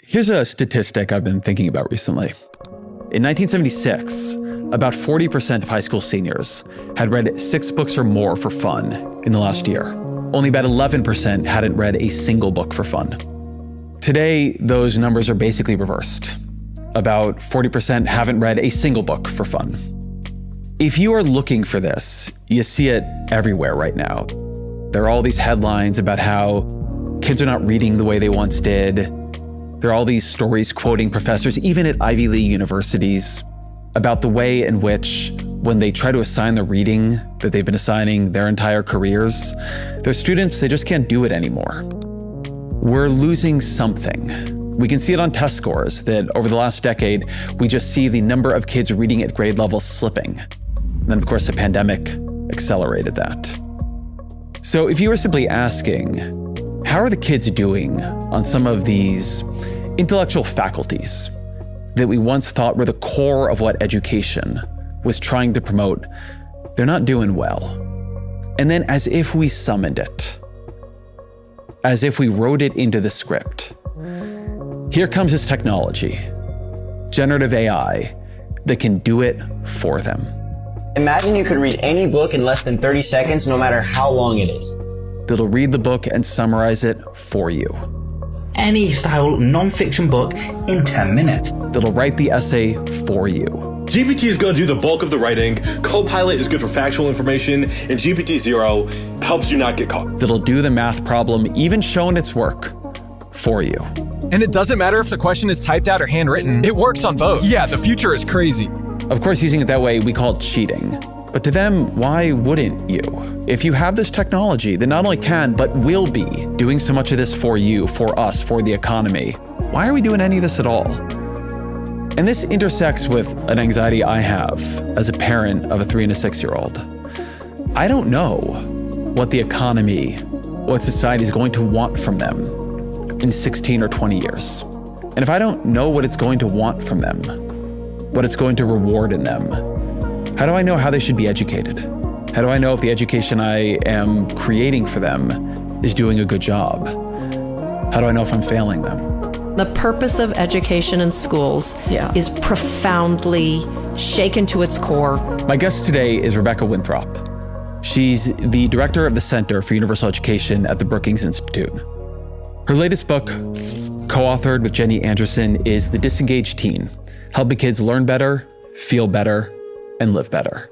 Here's a statistic I've been thinking about recently. In 1976, about 40% of high school seniors had read 6 books or more for fun in the last year. Only about 11% hadn't read a single book for fun. Today, those numbers are basically reversed. About 40% haven't read a single book for fun. If you are looking for this, you see it everywhere right now. There are all these headlines about how kids are not reading the way they once did. There are all these stories quoting professors, even at Ivy League universities, about the way in which, when they try to assign the reading that they've been assigning their entire careers, their students, they just can't do it anymore. We're losing something. We can see it on test scores that over the last decade, we just see the number of kids reading at grade level slipping. And then, of course, the pandemic accelerated that. So if you were simply asking, how are the kids doing on some of these intellectual faculties that we once thought were the core of what education was trying to promote, they're not doing well. And then as if we summoned it, as if we wrote it into the script, here comes this technology, generative AI, that can do it for them. Imagine you could read any book in less than 30 seconds, no matter how long it is. That'll read the book and summarize it for you. Any style non-fiction book in 10 minutes. That'll write the essay for you. GPT is going to do the bulk of the writing, Copilot is good for factual information, and GPT-0 helps you not get caught. That'll do the math problem, even showing its work, for you. And it doesn't matter if the question is typed out or handwritten. It works on both. Yeah, the future is crazy. Of course, using it that way, we call it cheating. But to them, why wouldn't you? If you have this technology that not only can, but will be doing so much of this for you, for us, for the economy, why are we doing any of this at all? And this intersects with an anxiety I have as a parent of a 3 and a 6-year-old. I don't know what the economy, what society is going to want from them in 16 or 20 years. And if I don't know what it's going to want from them, what it's going to reward in them, how do I know how they should be educated? How do I know if the education I am creating for them is doing a good job? How do I know if I'm failing them? The purpose of education in schools is profoundly shaken to its core. My guest today is Rebecca Winthrop. She's the director of the Center for Universal Education at the Brookings Institute. Her latest book, co-authored with Jenny Anderson, is The Disengaged Teen, helping kids learn better, feel better, and live better.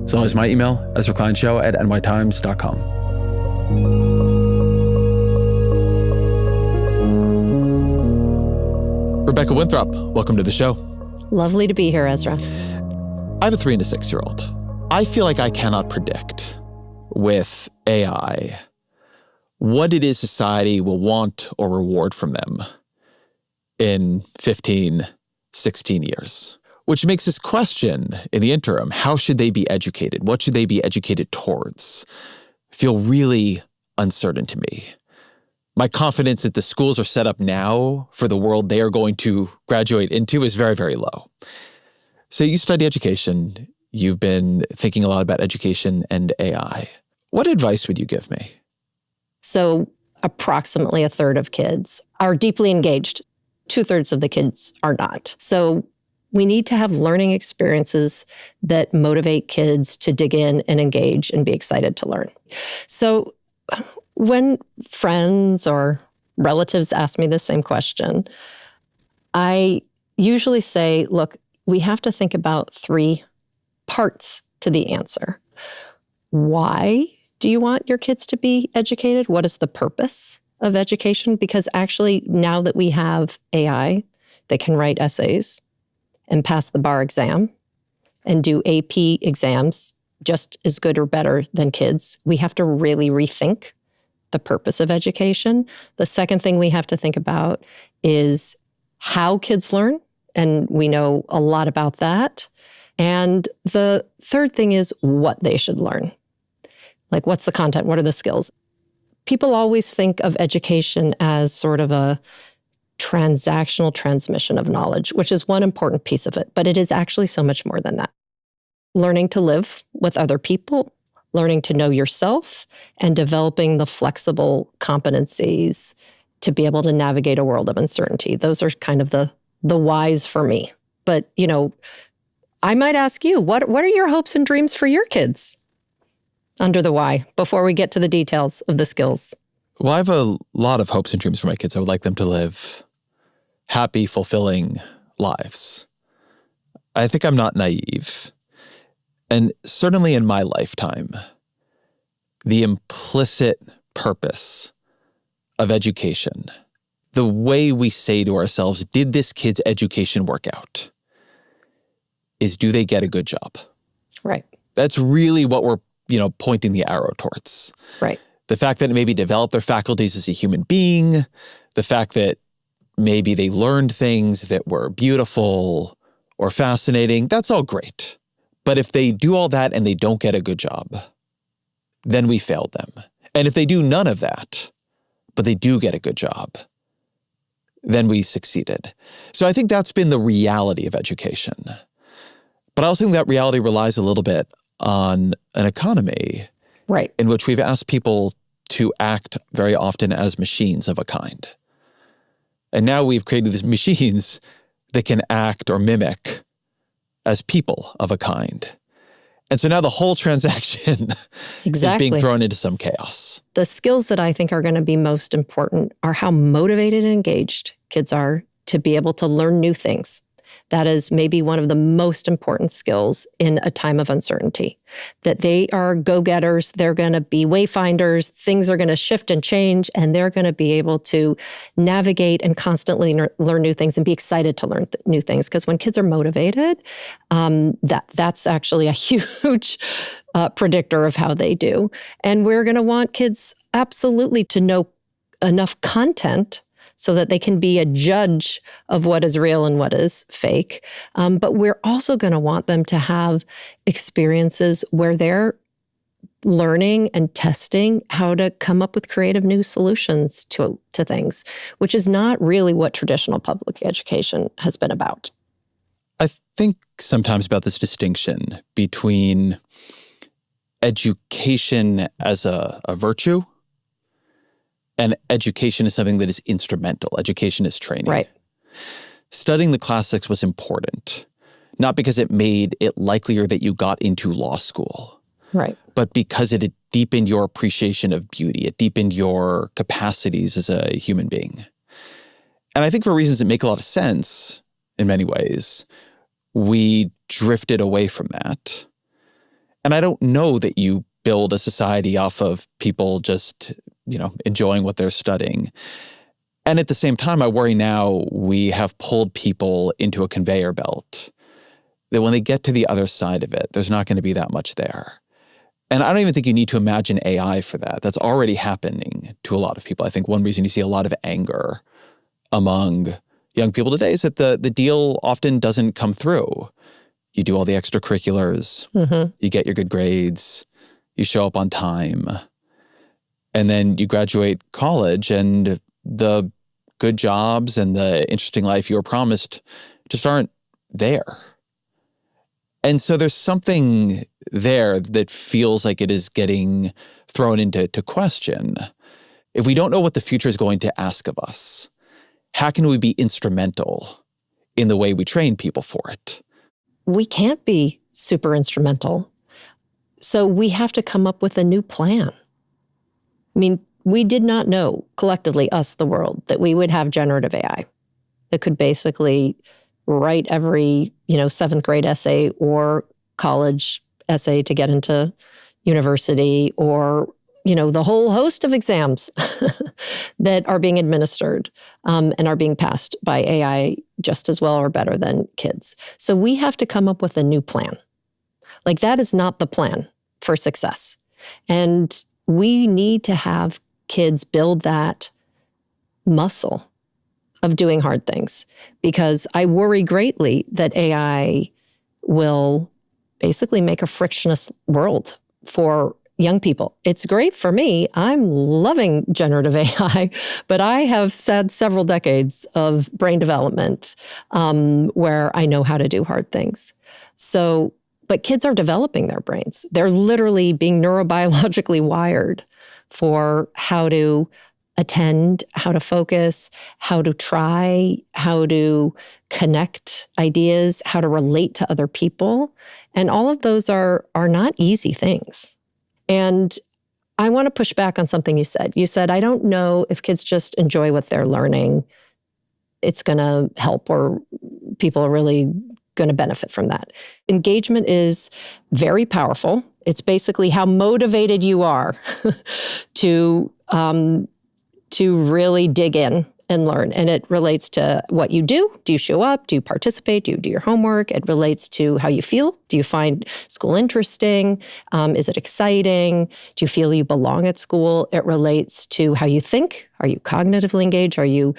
So is my email, EzraKleinShow@nytimes.com. Rebecca Winthrop, welcome to the show. Lovely to be here, Ezra. I'm a 3 and a 6-year-old. I feel like I cannot predict with AI what it is society will want or reward from them in 15, 16 years. Which makes this question in the interim, how should they be educated? What should they be educated towards? Feel really uncertain to me. My confidence that the schools are set up now for the world they are going to graduate into is very, very low. So you study education. You've been thinking a lot about education and AI. What advice would you give me? So approximately a third of kids are deeply engaged. 2/3 of the kids are not. So we need to have learning experiences that motivate kids to dig in and engage and be excited to learn. So when friends or relatives ask me the same question, I usually say, look, we have to think about 3 parts to the answer. Why do you want your kids to be educated? What is the purpose of education? Because actually, now that we have AI, they can write essays and pass the bar exam and do AP exams just as good or better than kids. We have to really rethink the purpose of education. The second thing we have to think about is how kids learn, and we know a lot about that. And the third thing is what they should learn. Like, what's the content? What are the skills? People always think of education as sort of a transactional transmission of knowledge, which is one important piece of it, but it is actually so much more than that. Learning to live with other people, learning to know yourself, and developing the flexible competencies to be able to navigate a world of uncertainty. Those are kind of the whys for me. But, I might ask you, what are your hopes and dreams for your kids under the why before we get to the details of the skills? Well, I have a lot of hopes and dreams for my kids. I would like them to live happy, fulfilling lives. I think I'm not naive. And certainly in my lifetime, the implicit purpose of education, the way we say to ourselves, did this kid's education work out, is do they get a good job? Right. That's really what we're, pointing the arrow towards. Right. The fact that it maybe developed their faculties as a human being, the fact that maybe they learned things that were beautiful or fascinating, that's all great. But if they do all that and they don't get a good job, then we failed them. And if they do none of that, but they do get a good job, then we succeeded. So I think that's been the reality of education. But I also think that reality relies a little bit on an economy, right, in which we've asked people to act very often as machines of a kind. And now we've created these machines that can act or mimic as people of a kind. And so now the whole transaction is being thrown into some chaos. The skills that I think are going to be most important are how motivated and engaged kids are to be able to learn new things. That is maybe one of the most important skills in a time of uncertainty. That they are go-getters, they're going to be wayfinders, things are going to shift and change, and they're going to be able to navigate and constantly learn new things and be excited to learn new things. Because when kids are motivated, that's actually a huge predictor of how they do. And we're going to want kids absolutely to know enough content so that they can be a judge of what is real and what is fake. But we're also going to want them to have experiences where they're learning and testing how to come up with creative new solutions to things, which is not really what traditional public education has been about. I think sometimes about this distinction between education as a virtue and education is something that is instrumental. Education is training. Right. Studying the classics was important, not because it made it likelier that you got into law school, right, but because it had deepened your appreciation of beauty. It deepened your capacities as a human being. And I think for reasons that make a lot of sense in many ways, we drifted away from that. And I don't know that you build a society off of people just enjoying what they're studying. And at the same time, I worry now we have pulled people into a conveyor belt that when they get to the other side of it, there's not going to be that much there. And I don't even think you need to imagine AI for that. That's already happening to a lot of people. I think one reason you see a lot of anger among young people today is that the deal often doesn't come through. You do all the extracurriculars, you get your good grades, you show up on time, and then you graduate college and the good jobs and the interesting life you were promised just aren't there. And so there's something there that feels like it is getting thrown into question. If we don't know what the future is going to ask of us, how can we be instrumental in the way we train people for it? We can't be super instrumental. So we have to come up with a new plan. I mean, we did not know, collectively, us, the world, that we would have generative AI that could basically write every, 7th grade essay or college essay to get into university or, the whole host of exams that are being administered and are being passed by AI just as well or better than kids. So we have to come up with a new plan. Like, that is not the plan for success. And we need to have kids build that muscle of doing hard things, because I worry greatly that AI will basically make a frictionless world for young people. It's great for me. I'm loving generative AI, but I have had several decades of brain development where I know how to do hard things. So, but kids are developing their brains. They're literally being neurobiologically wired for how to attend, how to focus, how to try, how to connect ideas, how to relate to other people. And all of those are not easy things. And I want to push back on something you said. You said, I don't know if kids just enjoy what they're learning, it's going to help, or people are really going to benefit from that. Engagement is very powerful. It's basically how motivated you are to really dig in and learn. And it relates to what you do. Do you show up? Do you participate? Do you do your homework? It relates to how you feel. Do you find school interesting? Is it exciting? Do you feel you belong at school? It relates to how you think. Are you cognitively engaged? Are you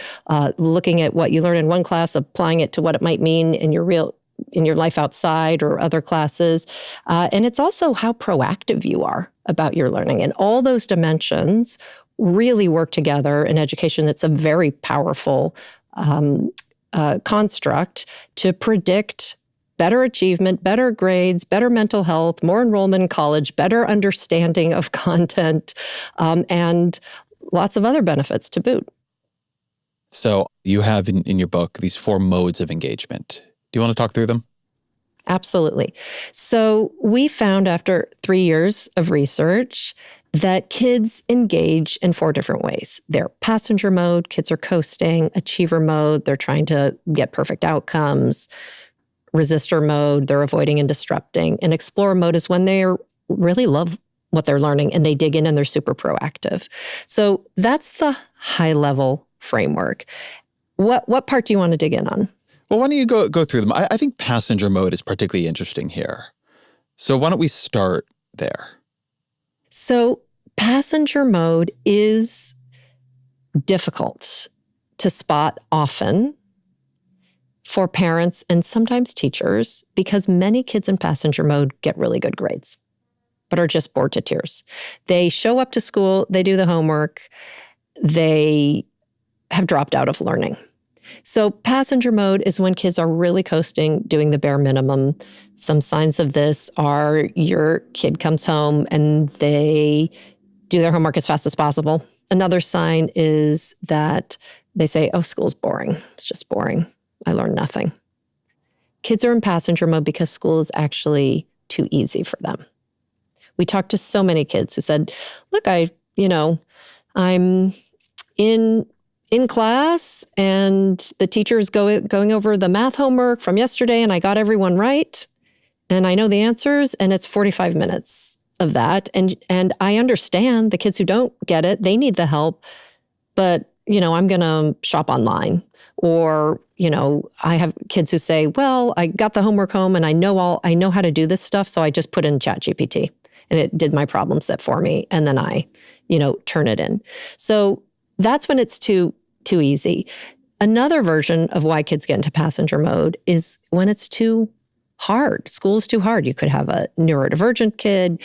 looking at what you learn in one class, applying it to what it might mean in your life outside or other classes? And it's also how proactive you are about your learning. And all those dimensions really work together in education. It's a very powerful construct to predict better achievement, better grades, better mental health, more enrollment in college, better understanding of content, and lots of other benefits to boot. So you have in your book these 4 modes of engagement. Do you want to talk through them? Absolutely. So we found after 3 years of research that kids engage in 4 different ways. They're passenger mode, kids are coasting; achiever mode, they're trying to get perfect outcomes; resistor mode, they're avoiding and disrupting; and explorer mode is when they really love what they're learning and they dig in and they're super proactive. So that's the high level framework. What part do you want to dig in on? Well, why don't you go through them? I think passenger mode is particularly interesting here. So why don't we start there? So passenger mode is difficult to spot often for parents and sometimes teachers because many kids in passenger mode get really good grades, but are just bored to tears. They show up to school, they do the homework, they have dropped out of learning. So passenger mode is when kids are really coasting, doing the bare minimum. Some signs of this are your kid comes home and they do their homework as fast as possible. Another sign is that they say, oh, school's boring. It's just boring. I learned nothing. Kids are in passenger mode because school is actually too easy for them. We talked to so many kids who said, look, I'm in class and the teacher is going over the math homework from yesterday and I got everyone right and I know the answers and it's 45 minutes of that. And I understand the kids who don't get it, they need the help, but I'm going to shop online. Or, I have kids who say, well, I got the homework home and I know how to do this stuff. So I just put in ChatGPT and it did my problem set for me. And then I, turn it in. So that's when it's too easy. Another version of why kids get into passenger mode is when it's too hard. School's too hard. You could have a neurodivergent kid.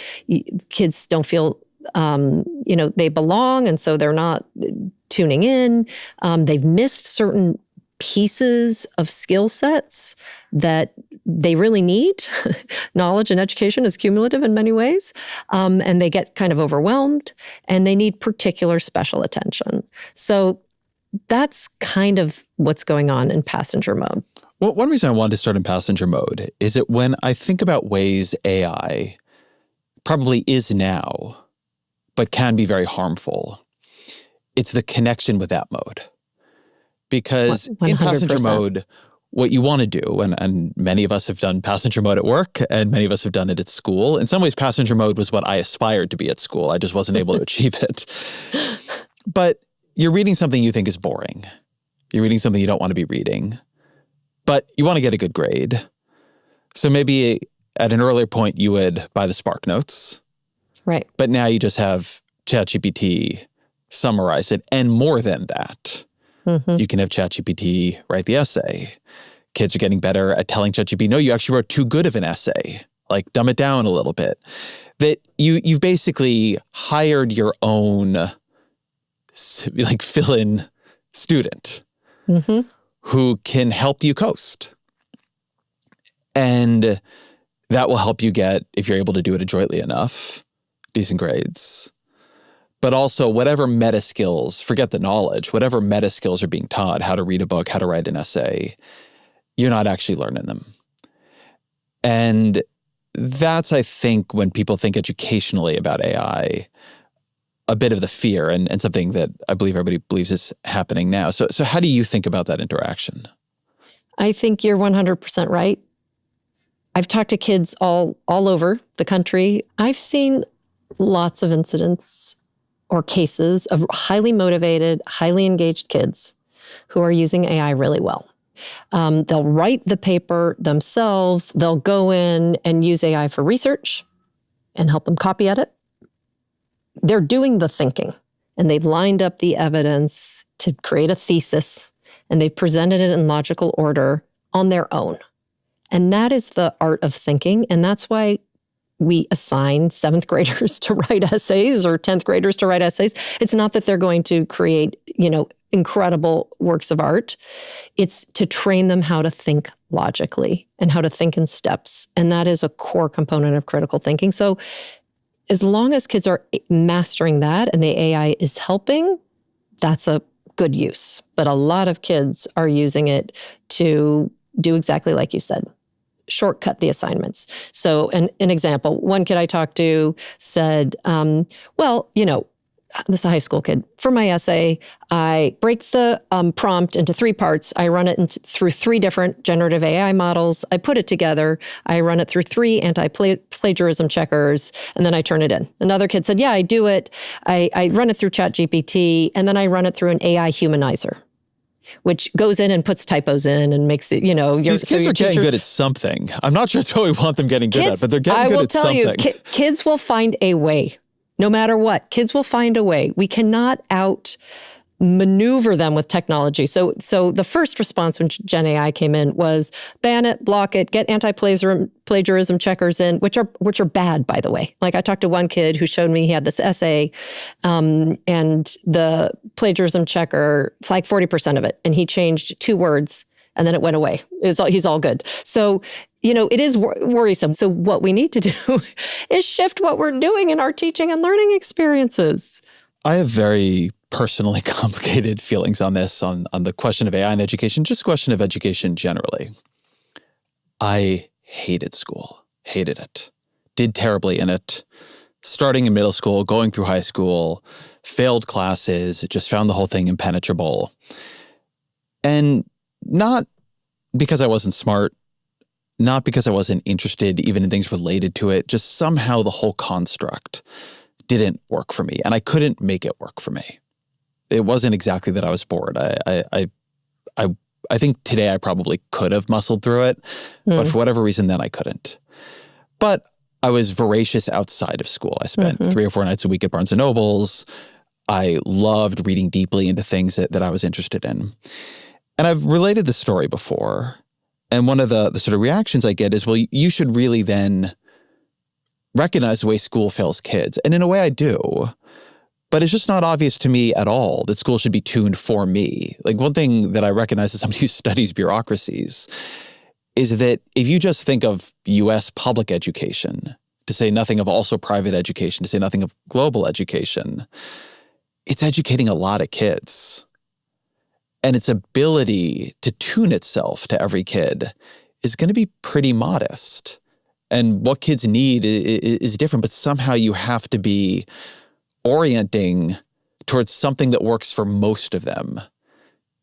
Kids don't feel, they belong, and so they're not tuning in. They've missed certain pieces of skill sets that they really need. Knowledge and education is cumulative in many ways. And they get kind of overwhelmed and they need particular special attention. So that's kind of what's going on in passenger mode. Well, one reason I wanted to start in passenger mode is that when I think about ways AI probably is now, but can be very harmful, it's the connection with that mode. Because 100%. In passenger mode, what you want to do, and many of us have done passenger mode at work, and many of us have done it at school. In some ways, passenger mode was what I aspired to be at school. I just wasn't able to achieve it. But you're reading something you think is boring. You're reading something you don't want to be reading, but you want to get a good grade. So maybe at an earlier point, you would buy the Spark Notes. Right. But now you just have ChatGPT summarize it. And more than that, you can have ChatGPT write the essay. Kids are getting better at telling ChatGPT, no, you actually wrote too good of an essay. Like, dumb it down a little bit. That you've basically hired your own fill-in student who can help you coast. And that will help you get, if you're able to do it adroitly enough, decent grades. but also whatever meta skills, forget the knowledge, whatever meta skills are being taught, how to read a book, how to write an essay, you're not actually learning them. And that's, I think, when people think educationally about AI, a bit of the fear and something that I believe everybody believes is happening now. So how do you think about that interaction? I think you're 100% right. I've talked to kids all over the country. I've seen lots of incidents or cases of highly motivated, highly engaged kids who are using AI really well. They'll write the paper themselves. They'll go in and use AI for research and help them copy edit. They're doing the thinking, and they've lined up the evidence to create a thesis, and they've presented it in logical order on their own. And that is the art of thinking. And that's why we assign 7th graders to write essays or 10th graders to write essays. It's not that they're going to create, incredible works of art. It's to train them how to think logically and how to think in steps. And that is a core component of critical thinking. So as long as kids are mastering that and the AI is helping, that's a good use. But a lot of kids are using it to do exactly like you said, shortcut the assignments. So an example, one kid I talked to said, this is a high school kid. For my essay, I break the prompt into 3 parts. I run it through 3 different generative AI models. I put it together. I run it through 3 anti-plagiarism checkers, and then I turn it in. Another kid said, yeah, I do it. I run it through ChatGPT, and then I run it through an AI humanizer, which goes in and puts typos in and makes it, These kids are getting good at something. I'm not sure it's what we want them getting good at, but they're getting good at something. I will tell you, kids will find a way. No matter what, kids will find a way. We cannot outmaneuver them with technology. So the first response when Gen AI came in was ban it, block it, get anti-plagiarism checkers in, which are bad, by the way. Like I talked to one kid who showed me he had this essay, and the plagiarism checker flagged 40% of it, and he changed 2 words, and then it went away. He's all good. So it is worrisome. So what we need to do is shift what we're doing in our teaching and learning experiences. I have very personally complicated feelings on this, on the question of AI in education, just question of education generally. I hated school, hated it, did terribly in it, starting in middle school, going through high school, failed classes, just found the whole thing impenetrable. And not because I wasn't smart, not because I wasn't interested even in things related to it, just somehow the whole construct didn't work for me, and I couldn't make it work for me. It wasn't exactly that I was bored. I think today I probably could have muscled through it, but for whatever reason then I couldn't. But I was voracious outside of school. I spent 3 or 4 nights a week at Barnes & Noble's. I loved reading deeply into things that I was interested in. And I've related this story before. And one of the sort of reactions I get is, well, you should really then recognize the way school fails kids. And in a way I do, but it's just not obvious to me at all that school should be tuned for me. Like one thing that I recognize as somebody who studies bureaucracies is that if you just think of US public education, to say nothing of also private education, to say nothing of global education, it's educating a lot of kids. And its ability to tune itself to every kid is going to be pretty modest. And what kids need is different, but somehow you have to be orienting towards something that works for most of them,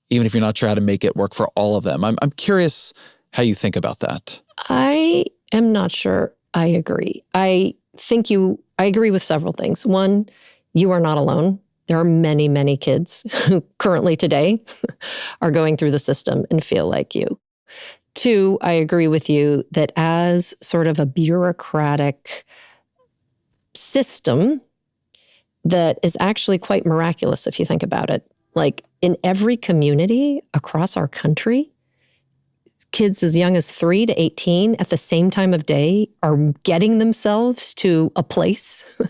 even if you're not sure how to make it work for all of them. I'm curious how you think about that. I am not sure I agree. I agree with several things. One, you are not alone. There are many, many kids who currently today are going through the system and feel like you. 2, I agree with you that as sort of a bureaucratic system that is actually quite miraculous if you think about it. Like in every community across our country, kids as young as 3 to 18 at the same time of day are getting themselves to a place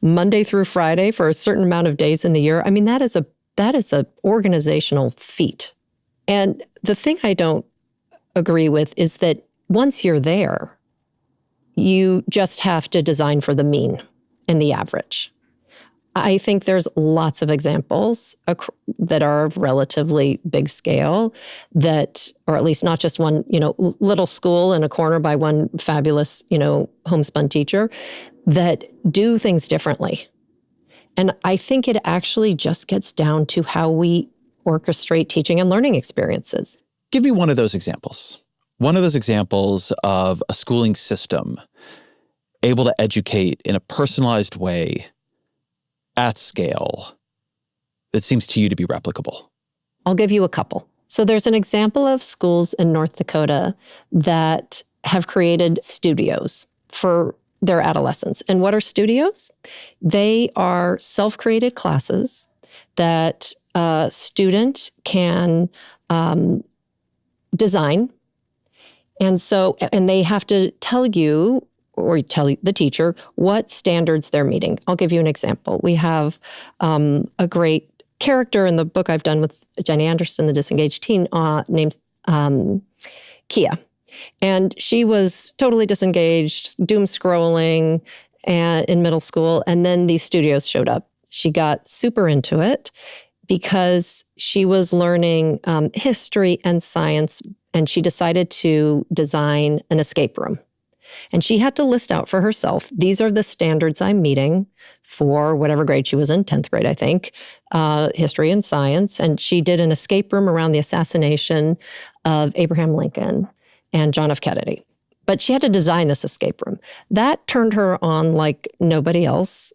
Monday through Friday for a certain amount of days in the year. I mean, that is a organizational feat. And the thing I don't agree with is that once you're there, you just have to design for the mean and the average. I think there's lots of examples that are of relatively big scale that, or at least not just one, little school in a corner by one fabulous, homespun teacher that do things differently. And I think it actually just gets down to how we orchestrate teaching and learning experiences. Give me one of those examples. One of those examples of a schooling system able to educate in a personalized way at scale that seems to you to be replicable. I'll give you a couple. So there's an example of schools in North Dakota that have created studios for their adolescents. And what are studios? They are self-created classes that a student can design. And they have to tell you or tell the teacher what standards they're meeting. I'll give you an example. We have a great character in the book I've done with Jenny Anderson, the Disengaged Teen, named Kia. And she was totally disengaged, doom scrolling in middle school. And then these studios showed up. She got super into it because she was learning history and science, and she decided to design an escape room. And she had to list out for herself, these are the standards I'm meeting for whatever grade she was in, 10th grade, I think, history and science. And she did an escape room around the assassination of Abraham Lincoln and John F. Kennedy. But she had to design this escape room. That turned her on like nobody else.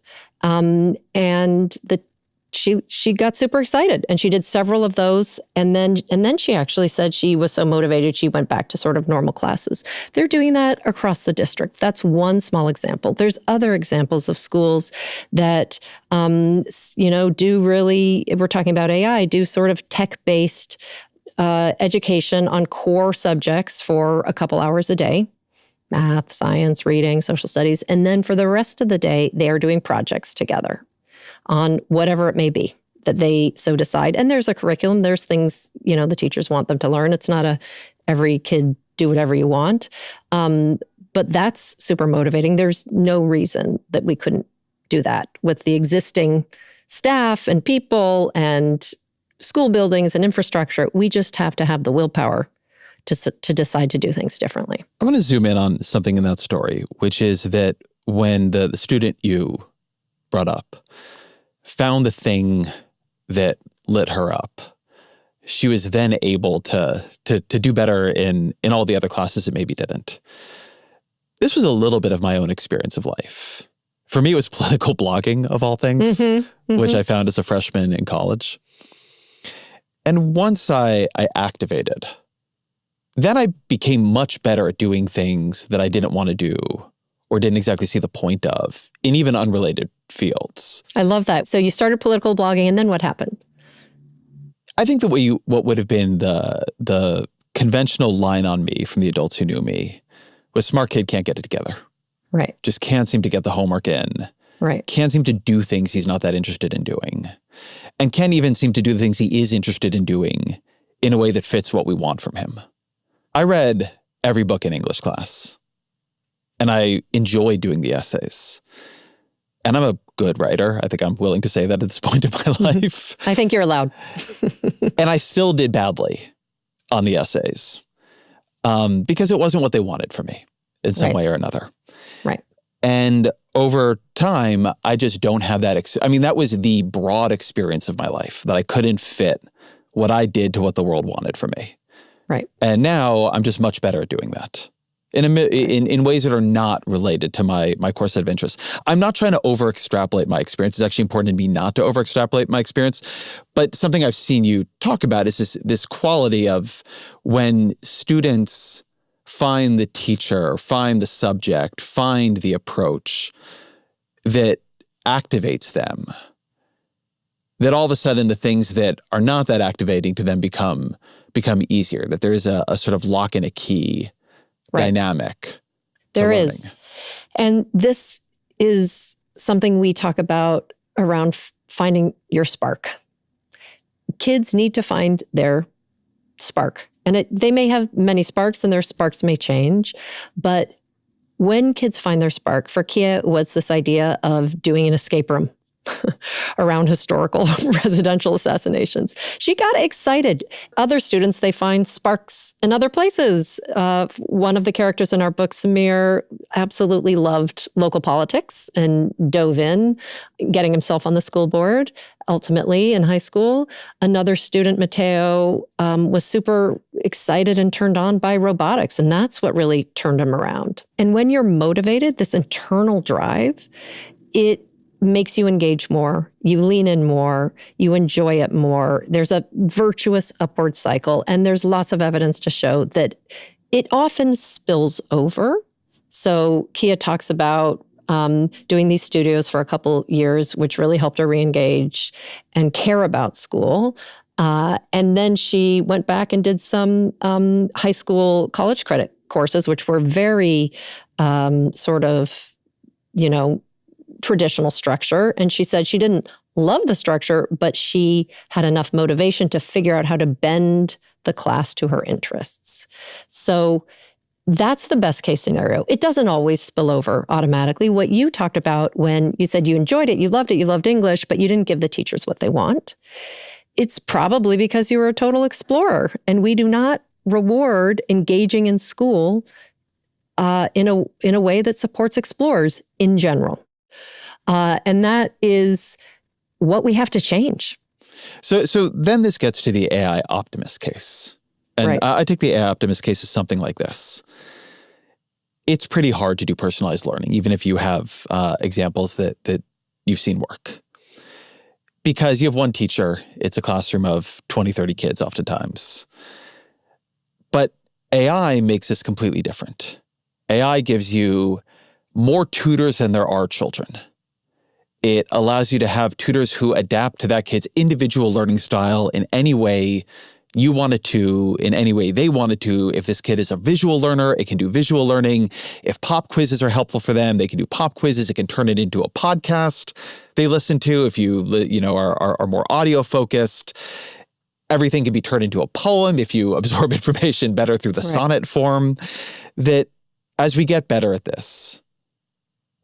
She got super excited, and she did several of those. And then she actually said she was so motivated, she went back to sort of normal classes. They're doing that across the district. That's one small example. There's other examples of schools that, do really, if we're talking about AI, do sort of tech-based education on core subjects for a couple hours a day. Math, science, reading, social studies. And then for the rest of the day, they are doing projects together on whatever it may be that they so decide. And there's a curriculum. There's things, the teachers want them to learn. It's not every kid do whatever you want. But that's super motivating. There's no reason that we couldn't do that with the existing staff and people and school buildings and infrastructure. We just have to have the willpower to decide to do things differently. I want to zoom in on something in that story, which is that when the student you brought up found the thing that lit her up, she was then able to do better in all the other classes that maybe didn't. This was a little bit of my own experience of life. For me, it was political blogging, of all things, which I found as a freshman in college. And once I activated, then I became much better at doing things that I didn't want to do or didn't exactly see the point of in even unrelated fields. I love that. So you started political blogging, and then what happened? I think what would have been the conventional line on me from the adults who knew me was, smart kid can't get it together. Right. Just can't seem to get the homework in. Right. Can't seem to do things he's not that interested in doing. And can't even seem to do the things he is interested in doing in a way that fits what we want from him. I read every book in English class, and I enjoyed doing the essays. And I'm a good writer. I think I'm willing to say that at this point in my life. I think you're allowed. And I still did badly on the essays because it wasn't what they wanted from me in some way or another. Right. And over time, I just don't have that. That was the broad experience of my life, that I couldn't fit what I did to what the world wanted from me. Right. And now I'm just much better at doing that in ways that are not related to my core set of interests. I'm not trying to over-extrapolate my experience. It's actually important to me not to over-extrapolate my experience. But something I've seen you talk about is this quality of when students find the teacher, find the subject, find the approach that activates them, that all of a sudden the things that are not that activating to them become easier, that there is a sort of lock and a key dynamic. There is. And this is something we talk about around finding your spark. Kids need to find their spark. And they may have many sparks, and their sparks may change. But when kids find their spark, for Kia, it was this idea of doing an escape room around historical residential assassinations. She got excited. Other students, they find sparks in other places. One of the characters in our book, Samir, absolutely loved local politics and dove in, getting himself on the school board, ultimately in high school. Another student, Mateo, was super excited and turned on by robotics, and that's what really turned him around. And when you're motivated, this internal drive, it makes you engage more, you lean in more, you enjoy it more. There's a virtuous upward cycle, and there's lots of evidence to show that it often spills over. So Kia talks about doing these studios for a couple years, which really helped her re-engage and care about school. And then she went back and did some high school college credit courses, which were very sort of, traditional structure. And she said she didn't love the structure, but she had enough motivation to figure out how to bend the class to her interests. So that's the best case scenario. It doesn't always spill over automatically. What you talked about when you said you enjoyed it, you loved English, but you didn't give the teachers what they want. It's probably because you were a total explorer, and we do not reward engaging in school in a way that supports explorers in general. And that is what we have to change. So then this gets to the AI optimist case. And right. I take the AI optimist case as something like this. It's pretty hard to do personalized learning, even if you have examples that you've seen work. Because you have one teacher, it's a classroom of 20, 30 kids oftentimes. But AI makes this completely different. AI gives you more tutors than there are children. It allows you to have tutors who adapt to that kid's individual learning style in any way you wanted to, in any way they wanted to. If this kid is a visual learner, it can do visual learning. If pop quizzes are helpful for them, they can do pop quizzes. It can turn it into a podcast they listen to. If you are more audio focused, everything can be turned into a poem if you absorb information better through the sonnet form. That as we get better at this,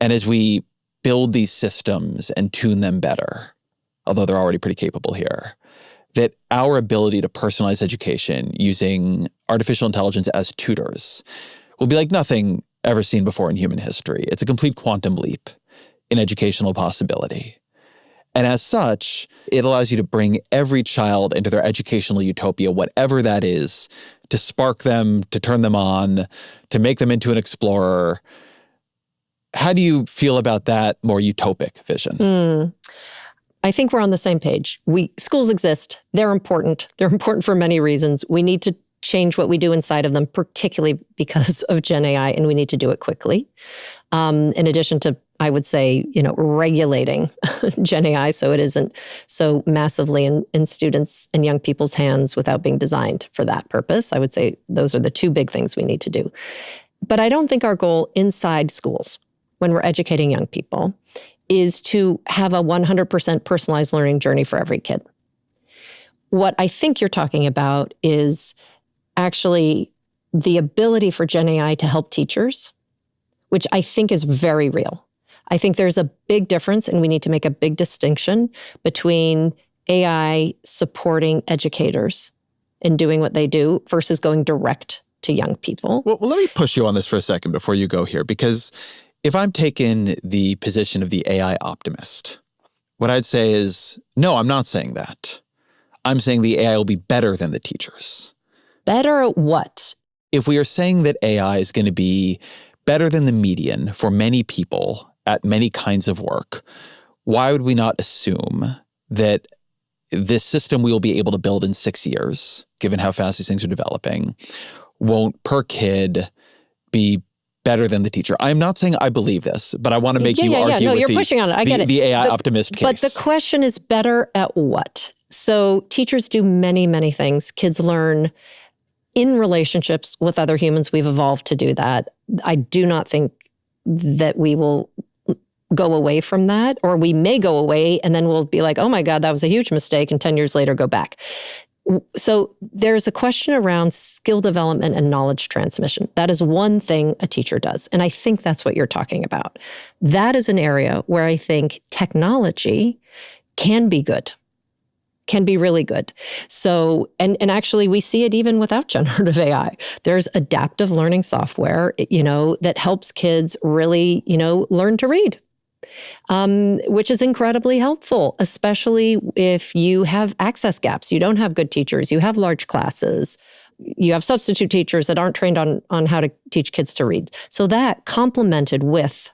and as we build these systems and tune them better, although they're already pretty capable here, that our ability to personalize education using artificial intelligence as tutors will be like nothing ever seen before in human history. It's a complete quantum leap in educational possibility. And as such, it allows you to bring every child into their educational utopia, whatever that is, to spark them, to turn them on, to make them into an explorer. How do you feel about that more utopic vision? I think we're on the same page. Schools exist. They're important. They're important for many reasons. We need to change what we do inside of them, particularly because of Gen AI, and we need to do it quickly. In addition to, I would say, regulating Gen AI so it isn't so massively in students and young people's hands without being designed for that purpose. I would say those are the two big things we need to do. But I don't think our goal inside schools, when we're educating young people, is to have a 100% personalized learning journey for every kid. What I think you're talking about is actually the ability for Gen AI to help teachers, which I think is very real. I think there's a big difference, and we need to make a big distinction between AI supporting educators in doing what they do versus going direct to young people. Well, let me push you on this for a second before you go here, because if I'm taking the position of the AI optimist, what I'd say is, no, I'm not saying that. I'm saying the AI will be better than the teachers. Better at what? If we are saying that AI is going to be better than the median for many people at many kinds of work, why would we not assume that this system we will be able to build in 6 years, given how fast these things are developing, won't per kid be better than the teacher? I'm not saying I believe this, but I want to make you argue No, with you're pushing on it. I get it. The AI optimist case. But the question is better at what? So teachers do many, many things. Kids learn in relationships with other humans. We've evolved to do that. I do not think that we will go away from that, or we may go away and then we'll be like, oh my God, that was a huge mistake, and 10 years later go back. So there's a question around skill development and knowledge transmission. That is one thing a teacher does. And I think that's what you're talking about. That is an area where I think technology can be good, can be really good. So, and actually we see it even without generative AI. There's adaptive learning software, that helps kids really, learn to read. Which is incredibly helpful, especially if you have access gaps. You don't have good teachers. You have large classes. You have substitute teachers that aren't trained on how to teach kids to read. So that complemented with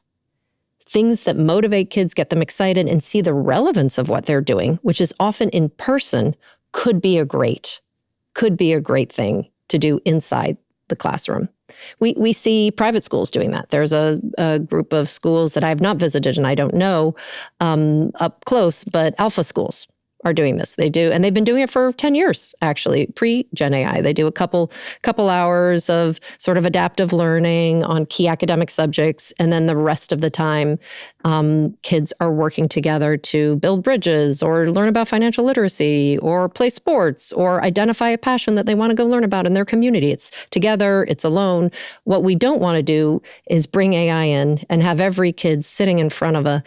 things that motivate kids, get them excited, and see the relevance of what they're doing, which is often in person, could be a great thing to do inside the classroom. We see private schools doing that. There's a group of schools that I have not visited and I don't know up close, but alpha schools are doing this. They do, and they've been doing it for 10 years, actually, pre-Gen AI. They do a couple hours of sort of adaptive learning on key academic subjects, and then the rest of the time, kids are working together to build bridges or learn about financial literacy or play sports or identify a passion that they want to go learn about in their community. It's together, it's alone. What we don't want to do is bring AI in and have every kid sitting in front of a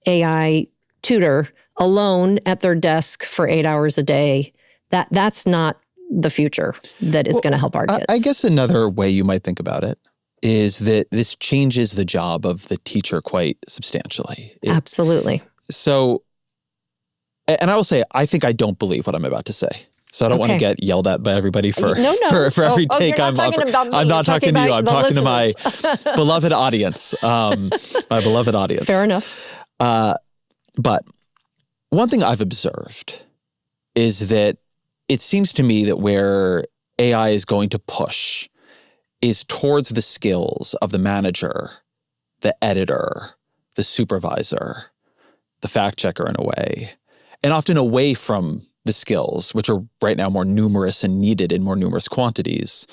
AI tutor alone at their desk for 8 hours a day. That's not the future that is going to help our kids. I guess another way you might think about it is that this changes the job of the teacher quite substantially. Absolutely. So, and I will say, I think I don't believe what I'm about to say. So I don't want to get yelled at by everybody for every take I'm offering. I'm not talking to you. I'm talking to my beloved audience. My beloved audience. Fair enough. But one thing I've observed is that it seems to me that where AI is going to push is towards the skills of the manager, the editor, the supervisor, the fact checker in a way, and often away from the skills, which are right now more numerous and needed in more numerous quantities,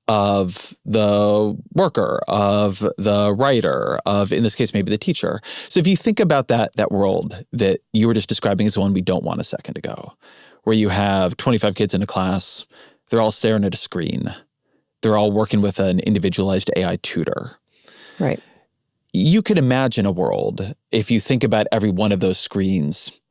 of the worker, of the writer, of, in this case, maybe the teacher. So if you think about that world that you were just describing as the one we don't want a second ago, where you have 25 kids in a class, they're all staring at a screen, they're all working with an individualized AI tutor. Right. You could imagine a world, if you think about every one of those screens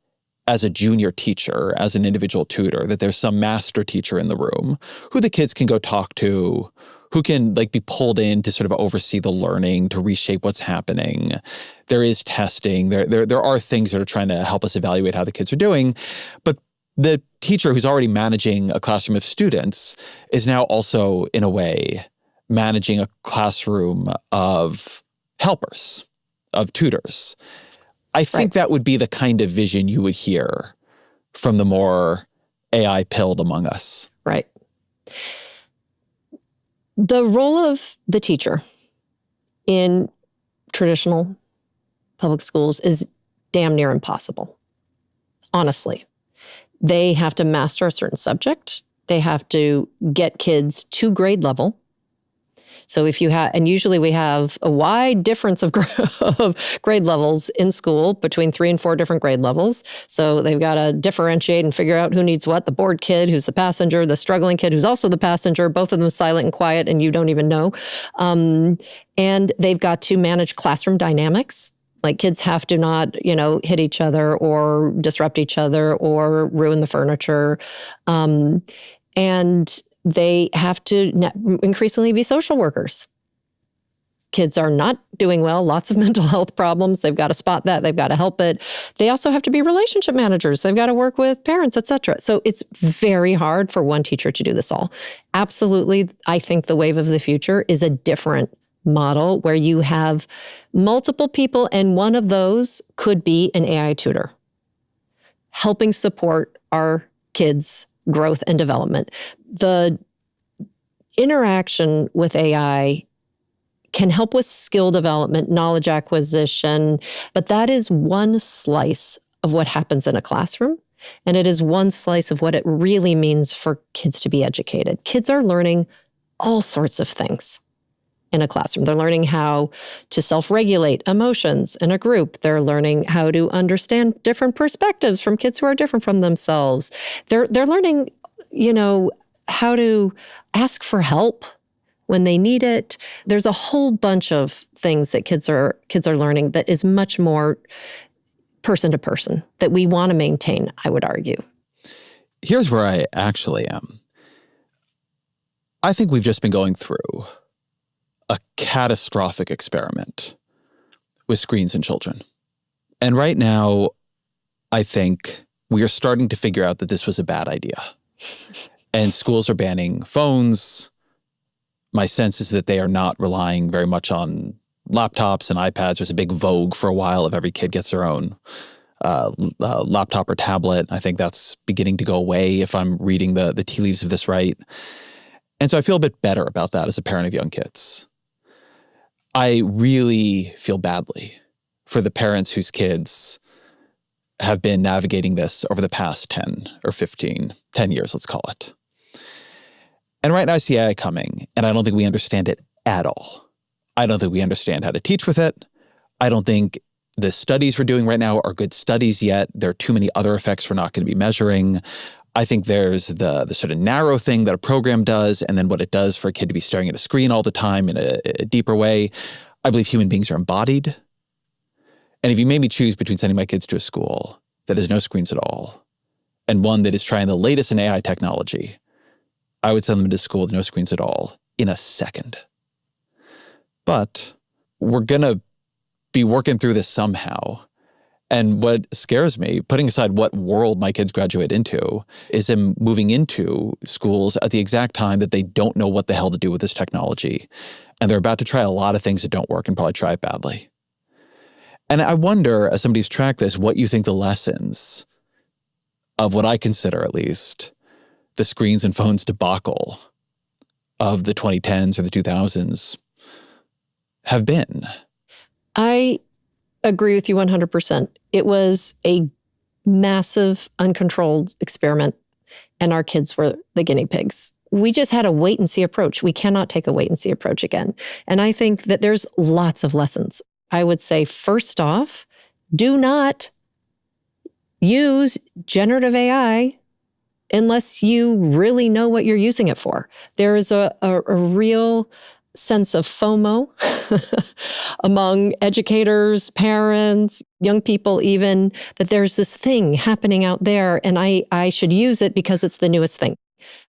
as a junior teacher, as an individual tutor, that there's some master teacher in the room who the kids can go talk to, who can be pulled in to sort of oversee the learning, to reshape what's happening. There is testing. There are things that are trying to help us evaluate how the kids are doing. But the teacher who's already managing a classroom of students is now also, in a way, managing a classroom of helpers, of tutors. I think that would be the kind of vision you would hear from the more AI-pilled among us. Right. The role of the teacher in traditional public schools is damn near impossible, honestly. They have to master a certain subject. They have to get kids to grade level. So if you have, and usually we have a wide difference of grade levels in school between 3 and 4 different grade levels. So they've got to differentiate and figure out who needs what, the bored kid, who's the passenger, the struggling kid, who's also the passenger, both of them silent and quiet, and you don't even know. And they've got to manage classroom dynamics. Like kids have to not, hit each other or disrupt each other or ruin the furniture. And they have to increasingly be social workers. Kids are not doing well, lots of mental health problems. They've got to spot that. They've got to help it. They also have to be relationship managers. They've got to work with parents, et cetera. So it's very hard for one teacher to do this all. Absolutely, I think the wave of the future is a different model where you have multiple people, and one of those could be an AI tutor helping support our kids' growth and development. The interaction with AI can help with skill development, knowledge acquisition, but that is one slice of what happens in a classroom. And it is one slice of what it really means for kids to be educated. Kids are learning all sorts of things in a classroom. They're learning how to self-regulate emotions in a group. They're learning how to understand different perspectives from kids who are different from themselves. They're learning how to ask for help when they need it. There's a whole bunch of things that kids are learning that is much more person to person that we want to maintain, I would argue. Here's where I actually am. I think we've just been going through a catastrophic experiment with screens in children. And right now, I think we are starting to figure out that this was a bad idea. And schools are banning phones. My sense is that they are not relying very much on laptops and iPads. There's a big vogue for a while of every kid gets their own laptop or tablet. I think that's beginning to go away if I'm reading the tea leaves of this right. And so I feel a bit better about that as a parent of young kids. I really feel badly for the parents whose kids have been navigating this over the past 10 or 15, 10 years, let's call it. And right now I see AI coming, and I don't think we understand it at all. I don't think we understand how to teach with it. I don't think the studies we're doing right now are good studies yet. There are too many other effects we're not going to be measuring. I think there's the sort of narrow thing that a program does, and then what it does for a kid to be staring at a screen all the time in a deeper way. I believe human beings are embodied. And if you made me choose between sending my kids to a school that has no screens at all and one that is trying the latest in AI technology, I would send them to school with no screens at all in a second. But we're going to be working through this somehow. And what scares me, putting aside what world my kids graduate into, is them moving into schools at the exact time that they don't know what the hell to do with this technology. And they're about to try a lot of things that don't work and probably try it badly. And I wonder, as somebody who's tracked this, what you think the lessons of what I consider, at least, the screens and phones debacle of the 2010s or the 2000s have been. I agree with you 100%. It was a massive, uncontrolled experiment, and our kids were the guinea pigs. We just had a wait and see approach. We cannot take a wait and see approach again. And I think that there's lots of lessons. I would say, first off, do not use generative AI unless you really know what you're using it for. There is a real sense of FOMO among educators, parents, young people even, that there's this thing happening out there and I should use it because it's the newest thing.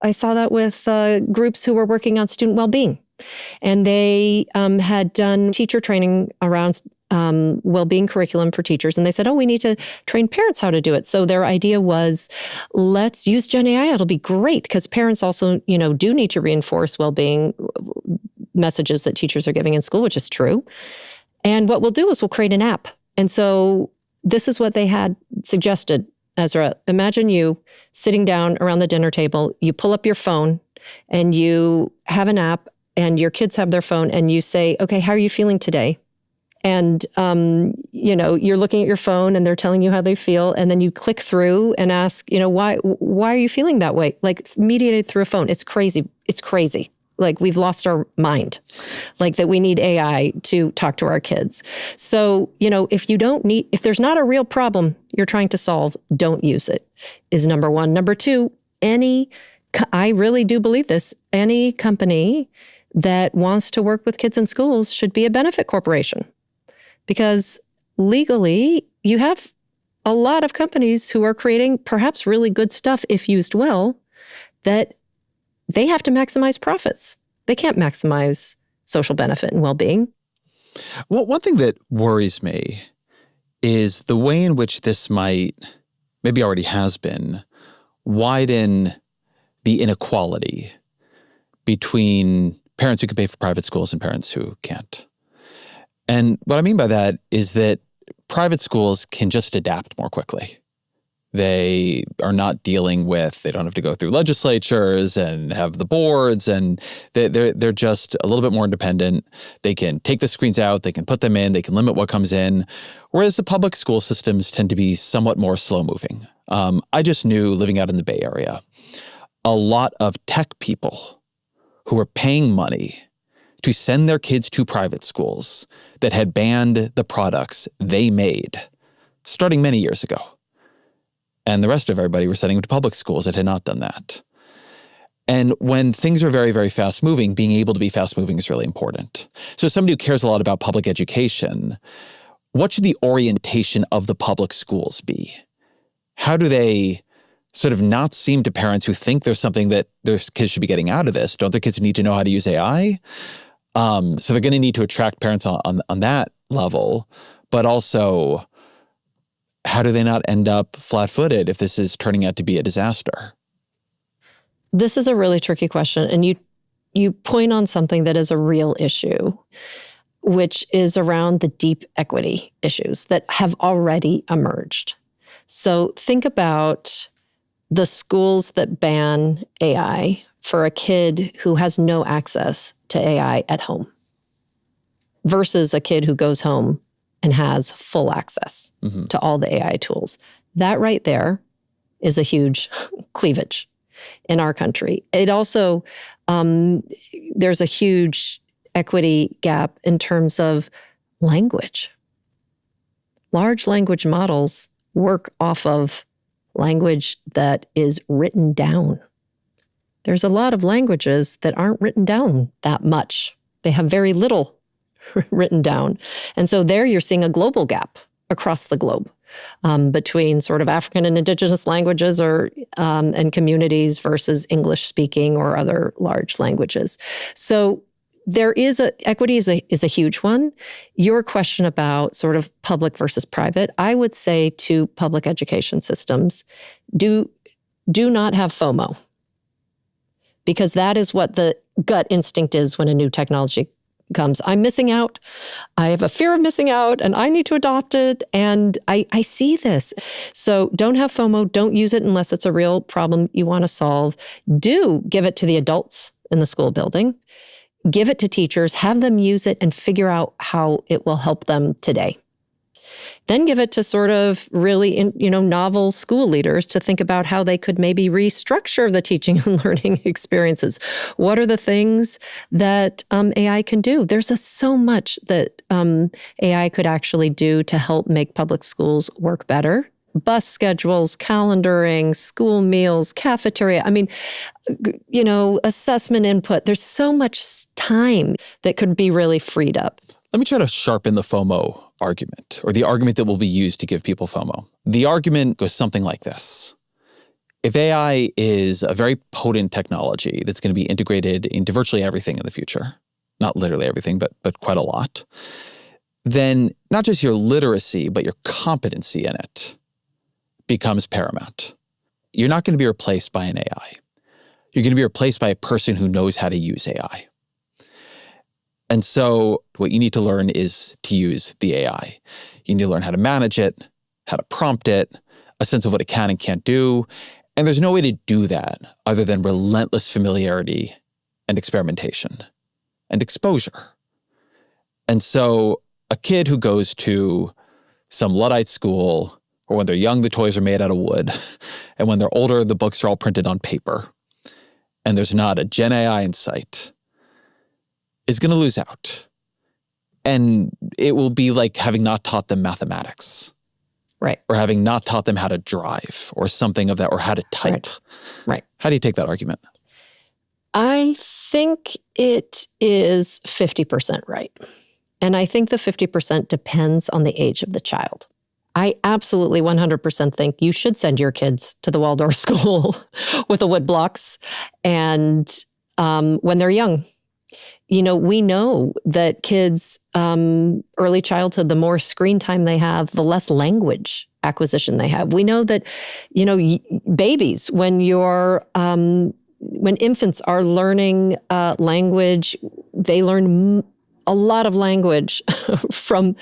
I saw that with groups who were working on student well-being. And they had done teacher training around well-being curriculum for teachers. And they said, we need to train parents how to do it. So their idea was, let's use Gen AI. It'll be great because parents also, do need to reinforce well-being messages that teachers are giving in school, which is true. And what we'll do is we'll create an app. And so this is what they had suggested, Ezra. Imagine you sitting down around the dinner table, you pull up your phone and you have an app and your kids have their phone and you say, okay, how are you feeling today? And, you're looking at your phone and they're telling you how they feel. And then you click through and ask, why are you feeling that way? Like mediated through a phone. It's crazy. It's crazy. Like we've lost our mind, like that we need AI to talk to our kids. So, if there's not a real problem you're trying to solve, don't use it, is number one. Number two, I really do believe this, any company that wants to work with kids in schools should be a benefit corporation. Because legally, you have a lot of companies who are creating perhaps really good stuff, if used well, that they have to maximize profits. They can't maximize social benefit and well-being. Well, one thing that worries me is the way in which this might, maybe already has been, widen the inequality between parents who can pay for private schools and parents who can't. And what I mean by that is that private schools can just adapt more quickly. They are not dealing with, they don't have to go through legislatures and have the boards, and they're just a little bit more independent. They can take the screens out, they can put them in, they can limit what comes in, whereas the public school systems tend to be somewhat more slow-moving. I just knew, living out in the Bay Area, a lot of tech people who were paying money to send their kids to private schools that had banned the products they made starting many years ago. And the rest of everybody were sending them to public schools that had not done that. And when things are very, very fast moving, being able to be fast moving is really important. So somebody who cares a lot about public education, what should the orientation of the public schools be? How do they sort of not seem to parents who think there's something that their kids should be getting out of this? Don't their kids need to know how to use AI? So they're going to need to attract parents on that level, but also how do they not end up flat-footed if this is turning out to be a disaster? This is a really tricky question. And you point on something that is a real issue, which is around the deep equity issues that have already emerged. So think about the schools that ban AI for a kid who has no access to AI at home versus a kid who goes home and has full access to all the AI tools. That right there is a huge cleavage in our country. It also, there's a huge equity gap in terms of language. Large language models work off of language that is written down. There's a lot of languages that aren't written down that much. They have very little written down. And so there you're seeing a global gap across the globe between sort of African and indigenous languages and communities versus English speaking or other large languages. So equity is a huge one. Your question about sort of public versus private, I would say to public education systems, do not have FOMO, because that is what the gut instinct is when a new technology comes. I'm missing out. I have a fear of missing out and I need to adopt it. And I see this. So don't have FOMO. Don't use it unless it's a real problem you want to solve. Do give it to the adults in the school building. Give it to teachers, have them use it and figure out how it will help them today. Then give it to sort of really, novel school leaders to think about how they could maybe restructure the teaching and learning experiences. What are the things that AI can do? There's so much that AI could actually do to help make public schools work better. Bus schedules, calendaring, school meals, cafeteria. I mean, assessment input. There's so much time that could be really freed up. Let me try to sharpen the FOMO argument, or the argument that will be used to give people FOMO. The argument goes something like this. If AI is a very potent technology that's going to be integrated into virtually everything in the future, not literally everything, but quite a lot, then not just your literacy, but your competency in it becomes paramount. You're not going to be replaced by an AI. You're going to be replaced by a person who knows how to use AI. And so what you need to learn is to use the AI. You need to learn how to manage it, how to prompt it, a sense of what it can and can't do. And there's no way to do that other than relentless familiarity and experimentation and exposure. And so a kid who goes to some Luddite school, or when they're young, the toys are made out of wood, and when they're older, the books are all printed on paper, and there's not a Gen AI in sight, is going to lose out. And it will be like having not taught them mathematics. Right. Or having not taught them how to drive or something of that, or how to type. Right. How do you take that argument? I think it is 50% right. And I think the 50% depends on the age of the child. I absolutely 100% think you should send your kids to the Waldorf school with the wood blocks and when they're young. We know that kids, early childhood, the more screen time they have, the less language acquisition they have. We know that, babies, when infants are learning language, they learn a lot of language from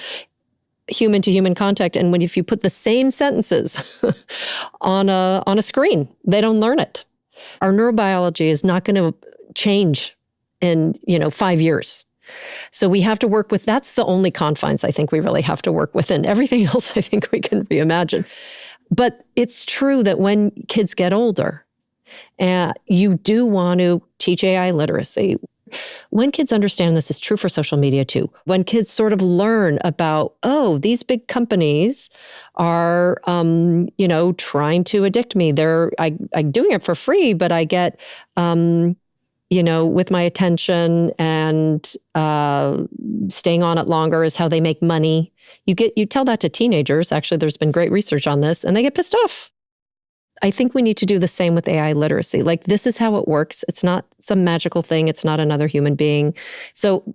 human to human contact. And if you put the same sentences on a screen, they don't learn it. Our neurobiology is not going to change in 5 years. So we have to work with, that's the only confines I think we really have to work within. Everything else I think we can reimagine. But it's true that when kids get older, you do want to teach AI literacy. When kids understand this is true for social media too, when kids sort of learn about, oh, these big companies are, trying to addict me. I'm doing it for free, but I get, with my attention and staying on it longer is how they make money. You tell that to teenagers. Actually, there's been great research on this, and they get pissed off. I think we need to do the same with AI literacy. Like, this is how it works. It's not some magical thing. It's not another human being. So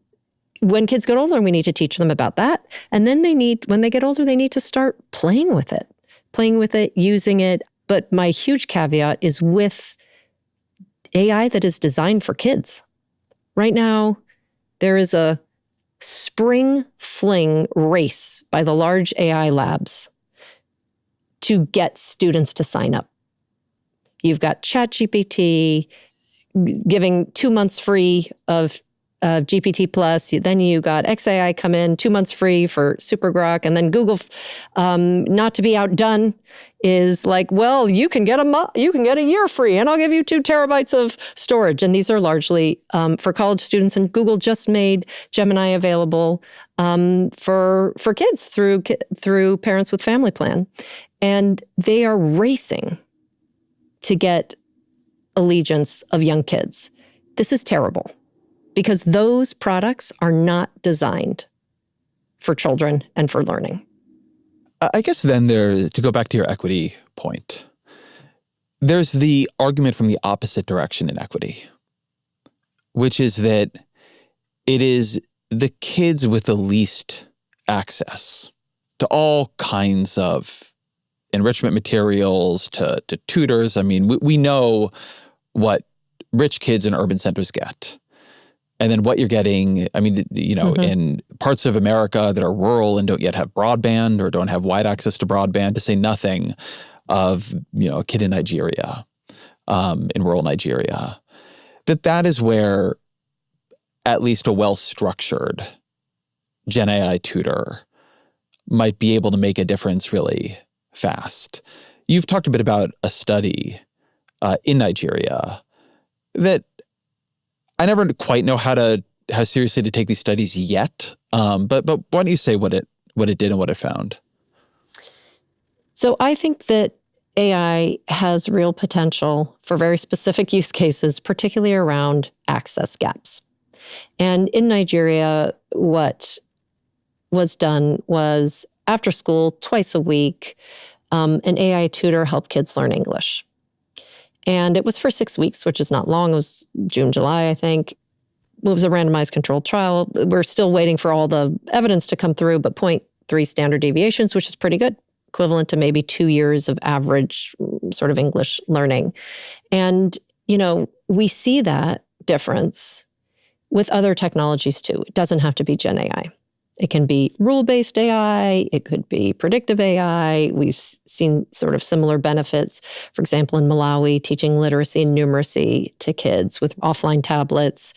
when kids get older, we need to teach them about that. And then when they get older, they need to start playing with it, using it. But my huge caveat is with AI that is designed for kids. Right now, there is a spring fling race by the large AI labs to get students to sign up. You've got ChatGPT giving 2 months free of GPT Plus. Then you got XAI come in, 2 months free for Super Grok. And then Google, not to be outdone, is like, well, you can get a year free, and I'll give you 2 terabytes of storage. And these are largely for college students. And Google just made Gemini available for kids through Parents with Family Plan. And they are racing to get allegiance of young kids. This is terrible, because those products are not designed for children and for learning. I guess then to go back to your equity point, there's the argument from the opposite direction in equity, which is that it is the kids with the least access to all kinds of enrichment materials, to tutors. I mean, we know what rich kids in urban centers get. And then what you're getting, I mean, in parts of America that are rural and don't yet have broadband or don't have wide access to broadband, to say nothing of, a kid in Nigeria, in rural Nigeria, that is where at least a well-structured Gen AI tutor might be able to make a difference really fast. You've talked a bit about a study in Nigeria that I never quite know how seriously to take these studies yet. But why don't you say what it did and what it found? So I think that AI has real potential for very specific use cases, particularly around access gaps. And in Nigeria, what was done was, after school, twice a week, an AI tutor helped kids learn English. And it was for 6 weeks, which is not long. It was June, July, I think. It was a randomized controlled trial. We're still waiting for all the evidence to come through, but 0.3 standard deviations, which is pretty good, equivalent to maybe 2 years of average sort of English learning. And, we see that difference with other technologies too. It doesn't have to be Gen AI. It can be rule-based AI. It could be predictive AI. We've seen sort of similar benefits, for example, in Malawi, teaching literacy and numeracy to kids with offline tablets,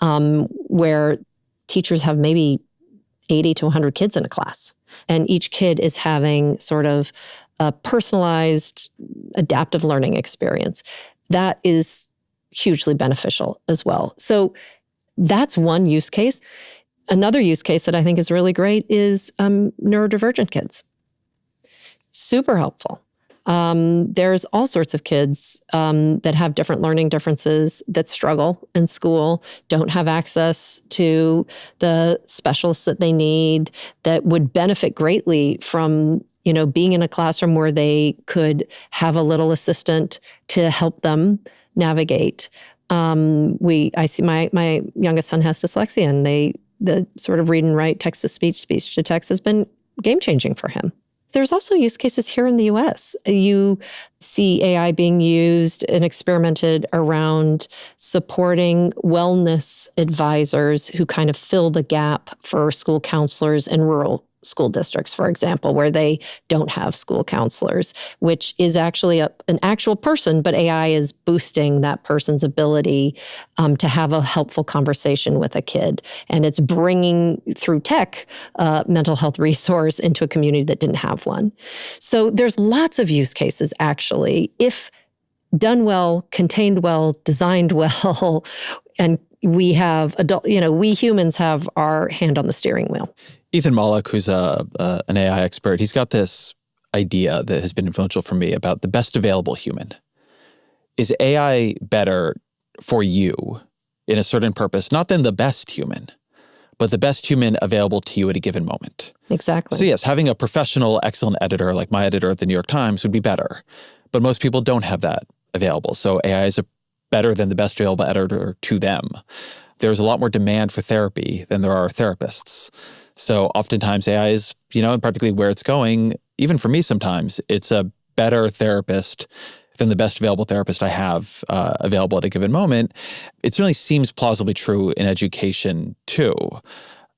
where teachers have maybe 80 to 100 kids in a class. And each kid is having sort of a personalized adaptive learning experience. That is hugely beneficial as well. So that's one use case. Another use case that I think is really great is neurodivergent kids. Super helpful. There's all sorts of kids that have different learning differences, that struggle in school, don't have access to the specialists that they need, that would benefit greatly from being in a classroom where they could have a little assistant to help them navigate. I see my youngest son has dyslexia, and the sort of read and write, text-to-speech, speech-to-text has been game-changing for him. There's also use cases here in the US. You see AI being used and experimented around supporting wellness advisors who kind of fill the gap for school counselors in rural school districts, for example, where they don't have school counselors, which is actually an actual person, but AI is boosting that person's ability to have a helpful conversation with a kid. And it's bringing, through tech, mental health resource into a community that didn't have one. So there's lots of use cases, actually, if done well, contained well, designed well, And we have we humans have our hand on the steering wheel. Ethan Mollick, who's an AI expert, he's got this idea that has been influential for me about the best available human. Is AI better for you in a certain purpose, not than the best human, but the best human available to you at a given moment? Exactly. So yes, having a professional, excellent editor like my editor at the New York Times would be better. But most people don't have that available. So AI is better than the best available editor to them. There's a lot more demand for therapy than there are therapists. So oftentimes AI is, and particularly where it's going, even for me sometimes, it's a better therapist than the best available therapist I have available at a given moment. It certainly seems plausibly true in education too.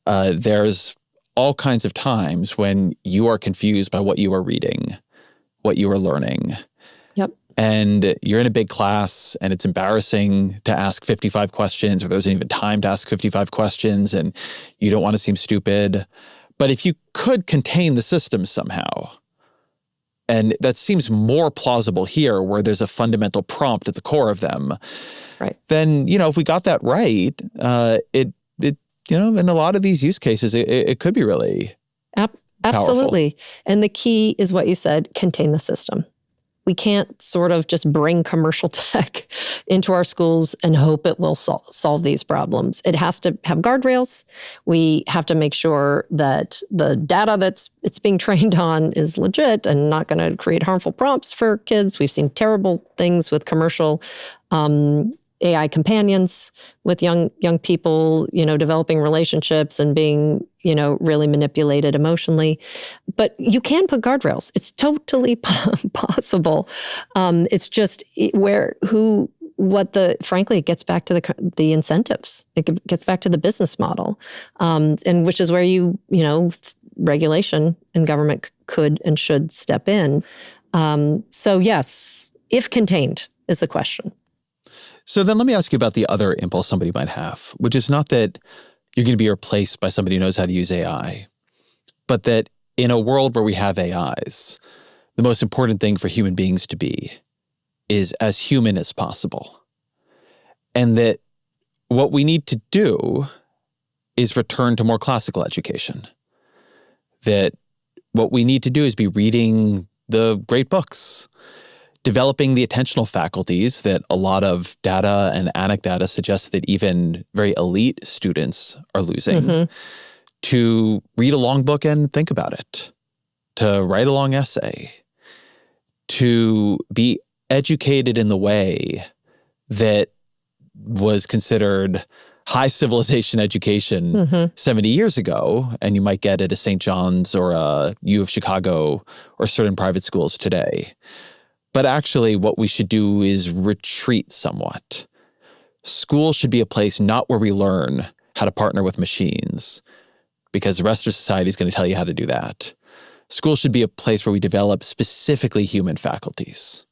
There's all kinds of times when you are confused by what you are reading, what you are learning. Yep. And you're in a big class and it's embarrassing to ask 55 questions, or there isn't even time to ask 55 questions, and you don't want to seem stupid. But if you could contain the system somehow, and that seems more plausible here where there's a fundamental prompt at the core of them, right? Then, if we got that right, it in a lot of these use cases, it could be really Absolutely. powerful. And the key is what you said, contain the system. We can't sort of just bring commercial tech into our schools and hope it will solve these problems. It has to have guardrails. We have to make sure that the data it's being trained on is legit and not going to create harmful prompts for kids. We've seen terrible things with commercial AI companions with young people, developing relationships and being, really manipulated emotionally. But you can put guardrails. It's totally possible. It's just frankly, it gets back to the incentives. It gets back to the business model, and which is where regulation and government could and should step in. So yes, if contained is the question. So then let me ask you about the other impulse somebody might have, which is not that you're going to be replaced by somebody who knows how to use AI, but that in a world where we have AIs, the most important thing for human beings to be is as human as possible. And that what we need to do is return to more classical education. That what we need to do is be reading the great books, developing the attentional faculties that a lot of data and anecdata suggest that even very elite students are losing, to read a long book and think about it, to write a long essay, to be educated in the way that was considered high civilization education 70 years ago, and you might get at a St. John's or a U of Chicago or certain private schools today. But actually, what we should do is retreat somewhat. School should be a place not where we learn how to partner with machines, because the rest of society is going to tell you how to do that. School should be a place where we develop specifically human faculties,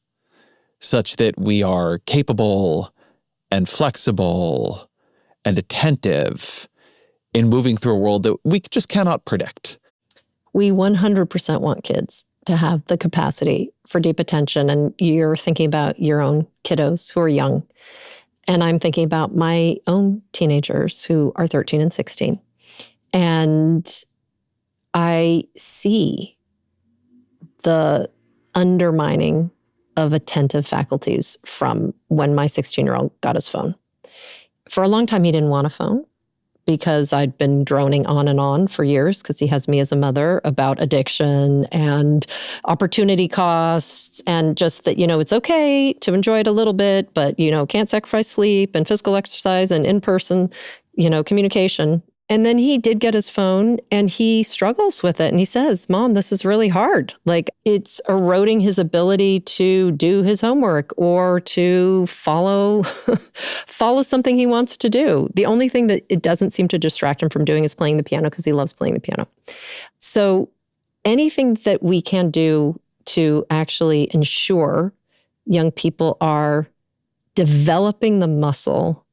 such that we are capable and flexible and attentive in moving through a world that we just cannot predict. We 100% want kids to have the capacity for deep attention. And you're thinking about your own kiddos who are young. And I'm thinking about my own teenagers who are 13 and 16. And I see the undermining of attentive faculties from when my 16-year-old got his phone. For a long time, he didn't want a phone because I'd been droning on and on for years because he has me as a mother about addiction and opportunity costs and just that, it's okay to enjoy it a little bit, but, can't sacrifice sleep and physical exercise and in-person, communication. And then he did get his phone and he struggles with it. And he says, Mom, this is really hard. Like it's eroding his ability to do his homework or to follow something he wants to do. The only thing that it doesn't seem to distract him from doing is playing the piano because he loves playing the piano. So anything that we can do to actually ensure young people are developing the muscle,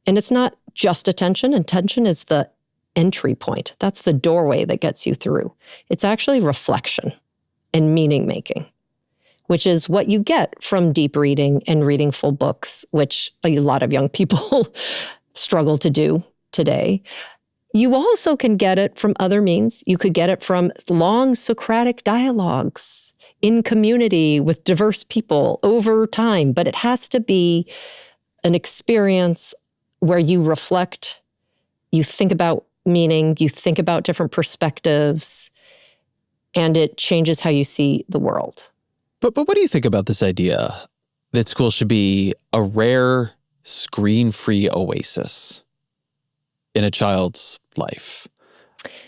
and it's not just attention. Attention is the entry point. That's the doorway that gets you through. It's actually reflection and meaning making. which is what you get from deep reading and reading full books, which a lot of young people struggle to do today. You also can get it from other means. You could get it from long Socratic dialogues in community with diverse people over time, but it has to be an experience where you reflect, you think about meaning, you think about different perspectives, and it changes how you see the world. But what do you think about this idea that school should be a rare screen-free oasis in a child's life?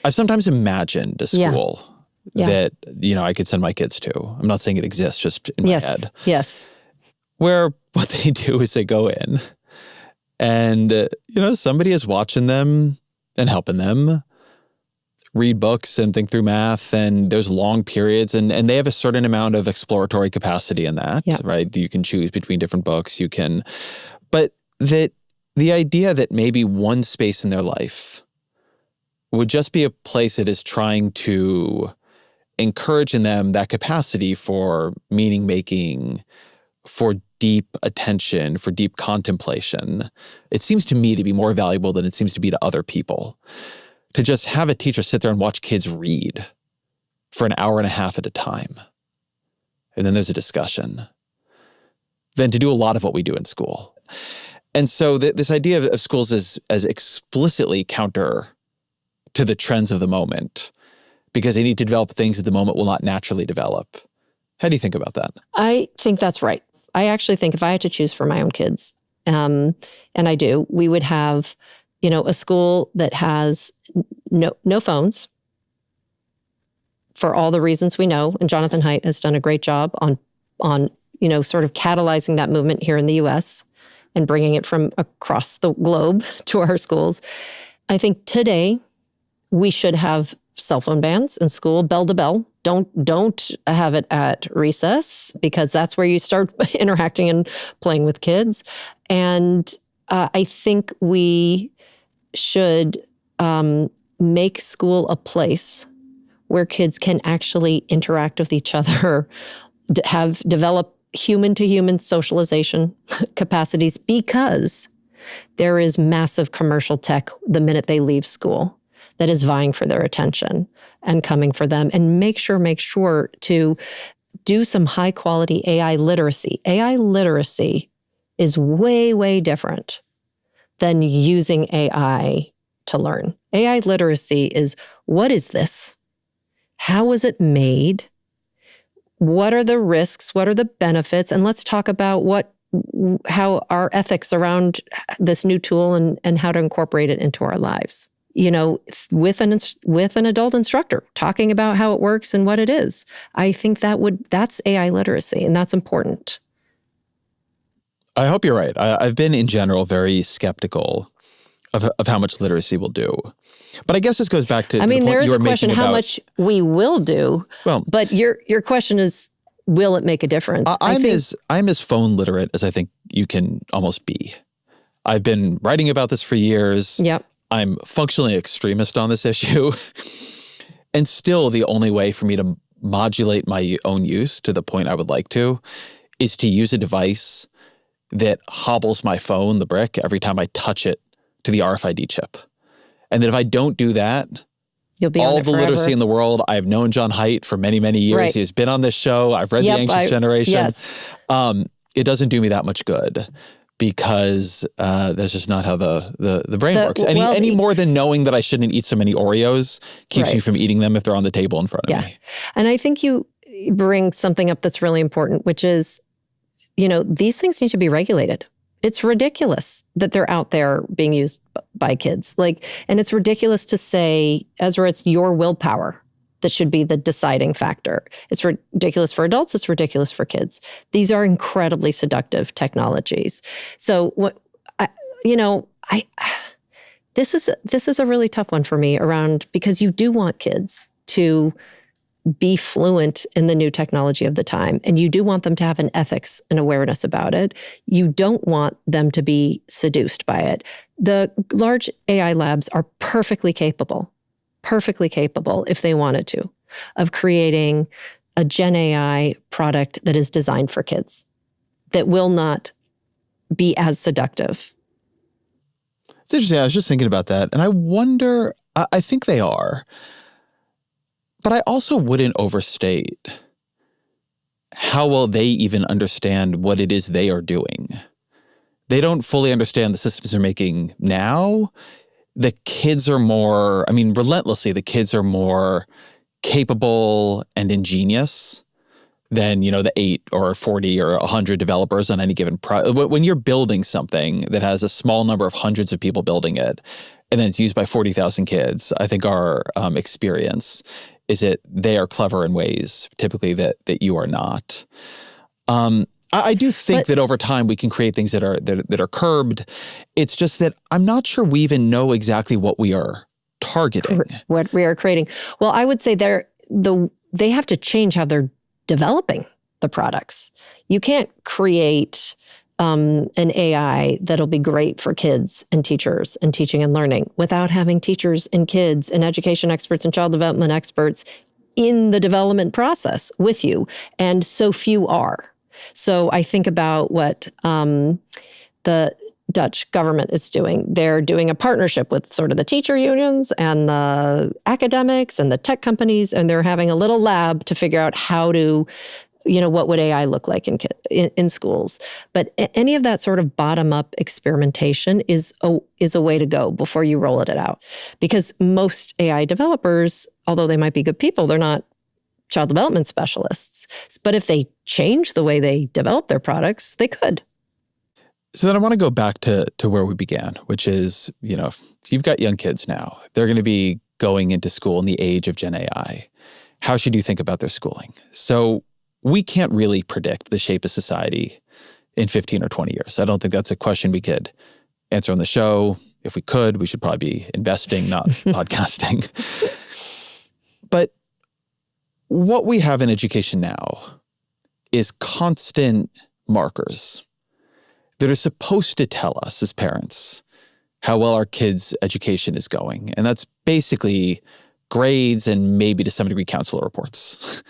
I've sometimes imagined a school that, I could send my kids to. I'm not saying it exists, just in my head. Yes. Where what they do is they go in and, somebody is watching them and helping them read books and think through math, and there's long periods, and they have a certain amount of exploratory capacity in that, right? You can choose between different books, but that the idea that maybe one space in their life would just be a place that is trying to encourage in them that capacity for meaning making, for deep attention, for deep contemplation. It seems to me to be more valuable than it seems to be to other people. To just have a teacher sit there and watch kids read for an hour and a half at a time, and then there's a discussion, than to do a lot of what we do in school. And so this idea of schools as explicitly counter to the trends of the moment, because they need to develop things that the moment will not naturally develop. How do you think about that? I think that's right. I actually think if I had to choose for my own kids, and I do, we would have a school that has no phones for all the reasons we know. And Jonathan Haidt has done a great job on sort of catalyzing that movement here in the US and bringing it from across the globe to our schools. I think today we should have cell phone bans in school, bell to bell. Don't have it at recess, because that's where you start interacting and playing with kids. And I think we should make school a place where kids can actually interact with each other, develop human-to-human socialization capacities, because there is massive commercial tech the minute they leave school that is vying for their attention and coming for them. And make sure to do some high-quality AI literacy. AI literacy is way, way different than using AI to learn. AI literacy is, what is this? How was it made? What are the risks? What are the benefits? And let's talk about how our ethics around this new tool and how to incorporate it into our lives. With an adult instructor, talking about how it works and what it is. I think that's AI literacy, and that's important. I hope you're right. I've been, in general, very skeptical of how much literacy will do. But I guess this goes back to the point there is you were a question making how about, much we will do, but your question is, will it make a difference? I'm as phone literate as I think you can almost be. I've been writing about this for years. Yep. I'm functionally extremist on this issue. And still, the only way for me to modulate my own use to the point I would like to is to use a device that hobbles my phone, the brick, every time I touch it to the RFID chip. And that if I don't do that, you'll be all on it the forever. Literacy in the world. I've known John Haidt for many, many years. Right. He's been on this show. I've read The Anxious Generation. Yes. It doesn't do me that much good, because that's just not how the brain works. Any more than knowing that I shouldn't eat so many Oreos keeps me from eating them if they're on the table in front of me. And I think you bring something up that's really important, which is, these things need to be regulated. It's ridiculous that they're out there being used by kids. And it's ridiculous to say, Ezra, it's your willpower that should be the deciding factor. It's ridiculous for adults. It's ridiculous for kids. These are incredibly seductive technologies. So this is a really tough one for me because you do want kids to be fluent in the new technology of the time. And you do want them to have an ethics and awareness about it. You don't want them to be seduced by it. The large AI labs are perfectly capable, if they wanted to, of creating a Gen AI product that is designed for kids, that will not be as seductive. It's interesting. I was just thinking about that. And I wonder, I think they are, but I also wouldn't overstate how well they even understand what it is they are doing. They don't fully understand the systems they're making now. The kids are more, relentlessly, the kids are more capable and ingenious than, the 8 or 40 or 100 developers on any given when you're building something that has a small number of hundreds of people building it, and then it's used by 40,000 kids, I think our experience is that they are clever in ways typically that you are not. I do think that over time we can create things that are curbed. It's just that I'm not sure we even know exactly what we are targeting. What we are creating. Well, I would say they have to change how they're developing the products. You can't create an AI that'll be great for kids and teachers and teaching and learning without having teachers and kids and education experts and child development experts in the development process with you. And so few are. So I think about what the Dutch government is doing. They're doing a partnership with sort of the teacher unions and the academics and the tech companies, and they're having a little lab to figure out how to, what would AI look like in schools. But any of that sort of bottom-up experimentation is a way to go before you roll it out. Because most AI developers, although they might be good people, they're not child development specialists. But if they change the way they develop their products, they could. So then I want to go back to where we began, which is, if you've got young kids now, they're going to be going into school in the age of Gen AI. How should you think about their schooling? So we can't really predict the shape of society in 15 or 20 years. I don't think that's a question we could answer on the show. If we could, we should probably be investing, not podcasting. But what we have in education now is constant markers that are supposed to tell us as parents how well our kids' education is going. And that's basically grades and maybe to some degree counselor reports.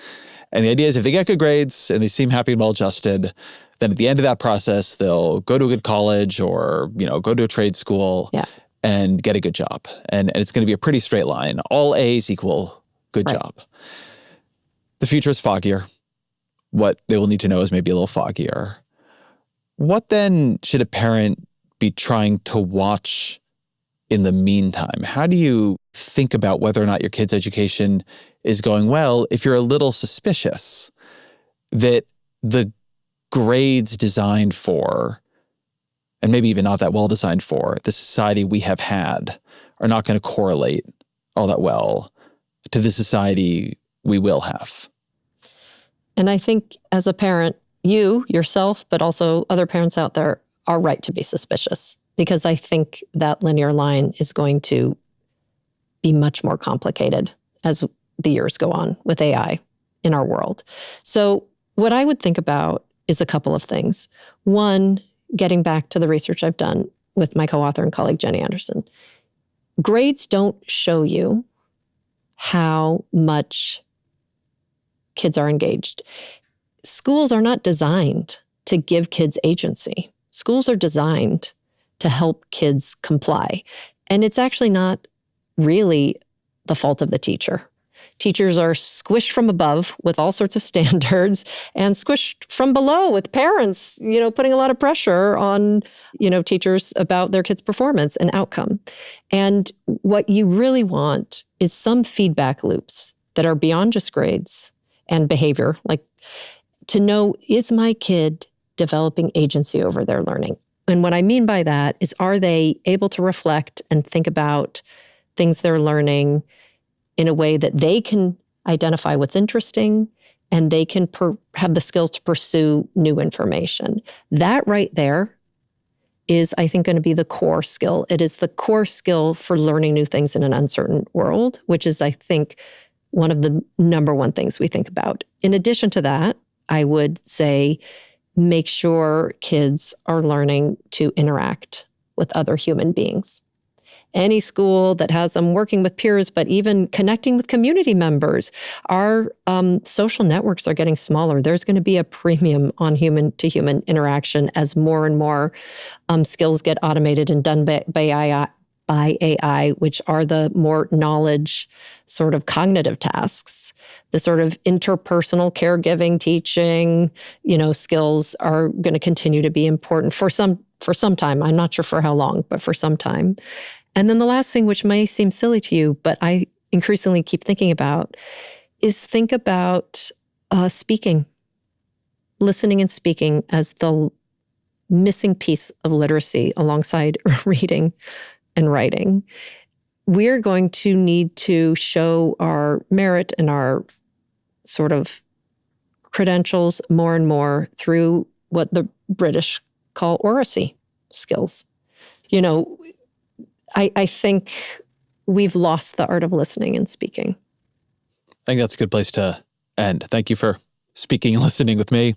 And the idea is if they get good grades and they seem happy and well-adjusted, then at the end of that process, they'll go to a good college or, go to a trade school and get a good job. And it's going to be a pretty straight line. All A's equal good job. The future is foggier. What they will need to know is maybe a little foggier. What then should a parent be trying to watch in the meantime? How do you think about whether or not your kid's education is going well if you're a little suspicious that the grades designed for, and maybe even not that well designed for, the society we have had are not going to correlate all that well to the society we will have? And I think as a parent, you, yourself, but also other parents out there are right to be suspicious, because I think that linear line is going to be much more complicated as the years go on with AI in our world. So what I would think about is a couple of things. One, getting back to the research I've done with my co-author and colleague, Jenny Anderson, grades don't show you how much kids are engaged. Schools are not designed to give kids agency. Schools are designed to help kids comply. And it's actually not really the fault of the teacher. Teachers are squished from above with all sorts of standards and squished from below with parents, putting a lot of pressure on, teachers about their kids' performance and outcome. And what you really want is some feedback loops that are beyond just grades and behavior, like to know, is my kid developing agency over their learning? And what I mean by that is, are they able to reflect and think about things they're learning in a way that they can identify what's interesting and they can have the skills to pursue new information? That right there is, I think, going to be the core skill. It is the core skill for learning new things in an uncertain world, which is, I think, one of the number one things we think about. In addition to that, I would say make sure kids are learning to interact with other human beings. Any school that has them working with peers, but even connecting with community members. Our social networks are getting smaller. There's going to be a premium on human-to-human interaction as more and more skills get automated and done by AI, which are the more knowledge sort of cognitive tasks. The sort of interpersonal caregiving, teaching, skills are going to continue to be important for some time. I'm not sure for how long, but for some time. And then the last thing, which may seem silly to you, but I increasingly keep thinking about, is think about speaking, listening and speaking as the missing piece of literacy alongside reading and writing. We're going to need to show our merit and our sort of credentials more and more through what the British call oracy skills. I think we've lost the art of listening and speaking. I think that's a good place to end. Thank you for speaking and listening with me.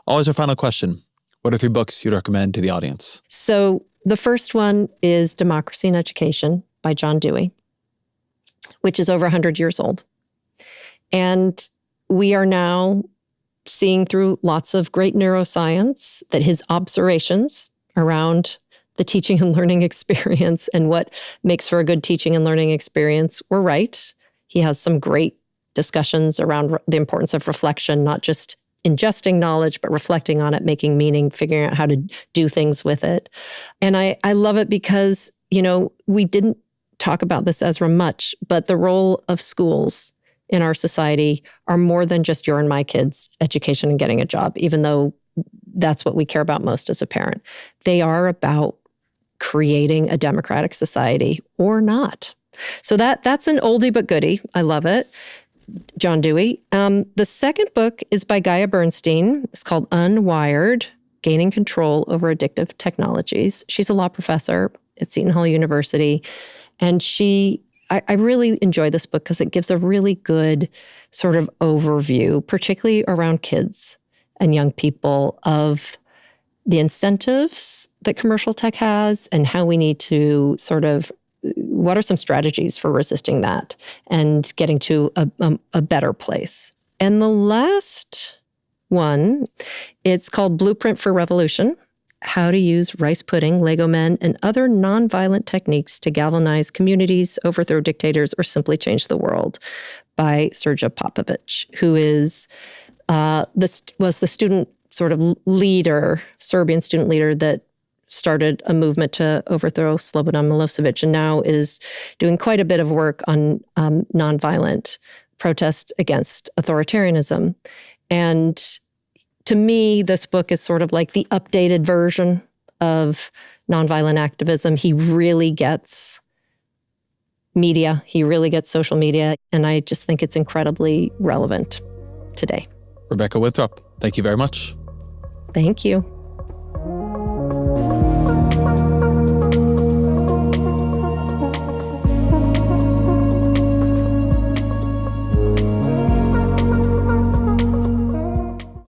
Always our final question. What are 3 books you'd recommend to the audience? So the first one is Democracy in Education by John Dewey, which is over 100 years old. And we are now seeing through lots of great neuroscience that his observations around the teaching and learning experience and what makes for a good teaching and learning experience were right. He has some great discussions around the importance of reflection, not just ingesting knowledge, but reflecting on it, making meaning, figuring out how to do things with it. And I love it because, we didn't talk about this, Ezra, much, but the role of schools in our society are more than just your and my kids' education and getting a job, even though that's what we care about most as a parent. They are about creating a democratic society or not. So that's an oldie but goodie. I love it. John Dewey. The second book is by Gaia Bernstein. It's called Unwired, Gaining Control Over Addictive Technologies. She's a law professor at Seton Hall University. And I really enjoy this book because it gives a really good sort of overview, particularly around kids and young people, of the incentives that commercial tech has and how we need to what are some strategies for resisting that and getting to a better place. And the last one, it's called Blueprint for Revolution: How to Use Rice Pudding, Lego Men, and Other Nonviolent Techniques to Galvanize Communities, Overthrow Dictators, or Simply Change the World, by Srđan Popović, who was the student sort of leader, Serbian student leader that started a movement to overthrow Slobodan Milosevic, and now is doing quite a bit of work on nonviolent protest against authoritarianism. And to me, this book is sort of like the updated version of nonviolent activism. He really gets media. He really gets social media. And I just think it's incredibly relevant today. Rebecca Winthrop, thank you very much. Thank you.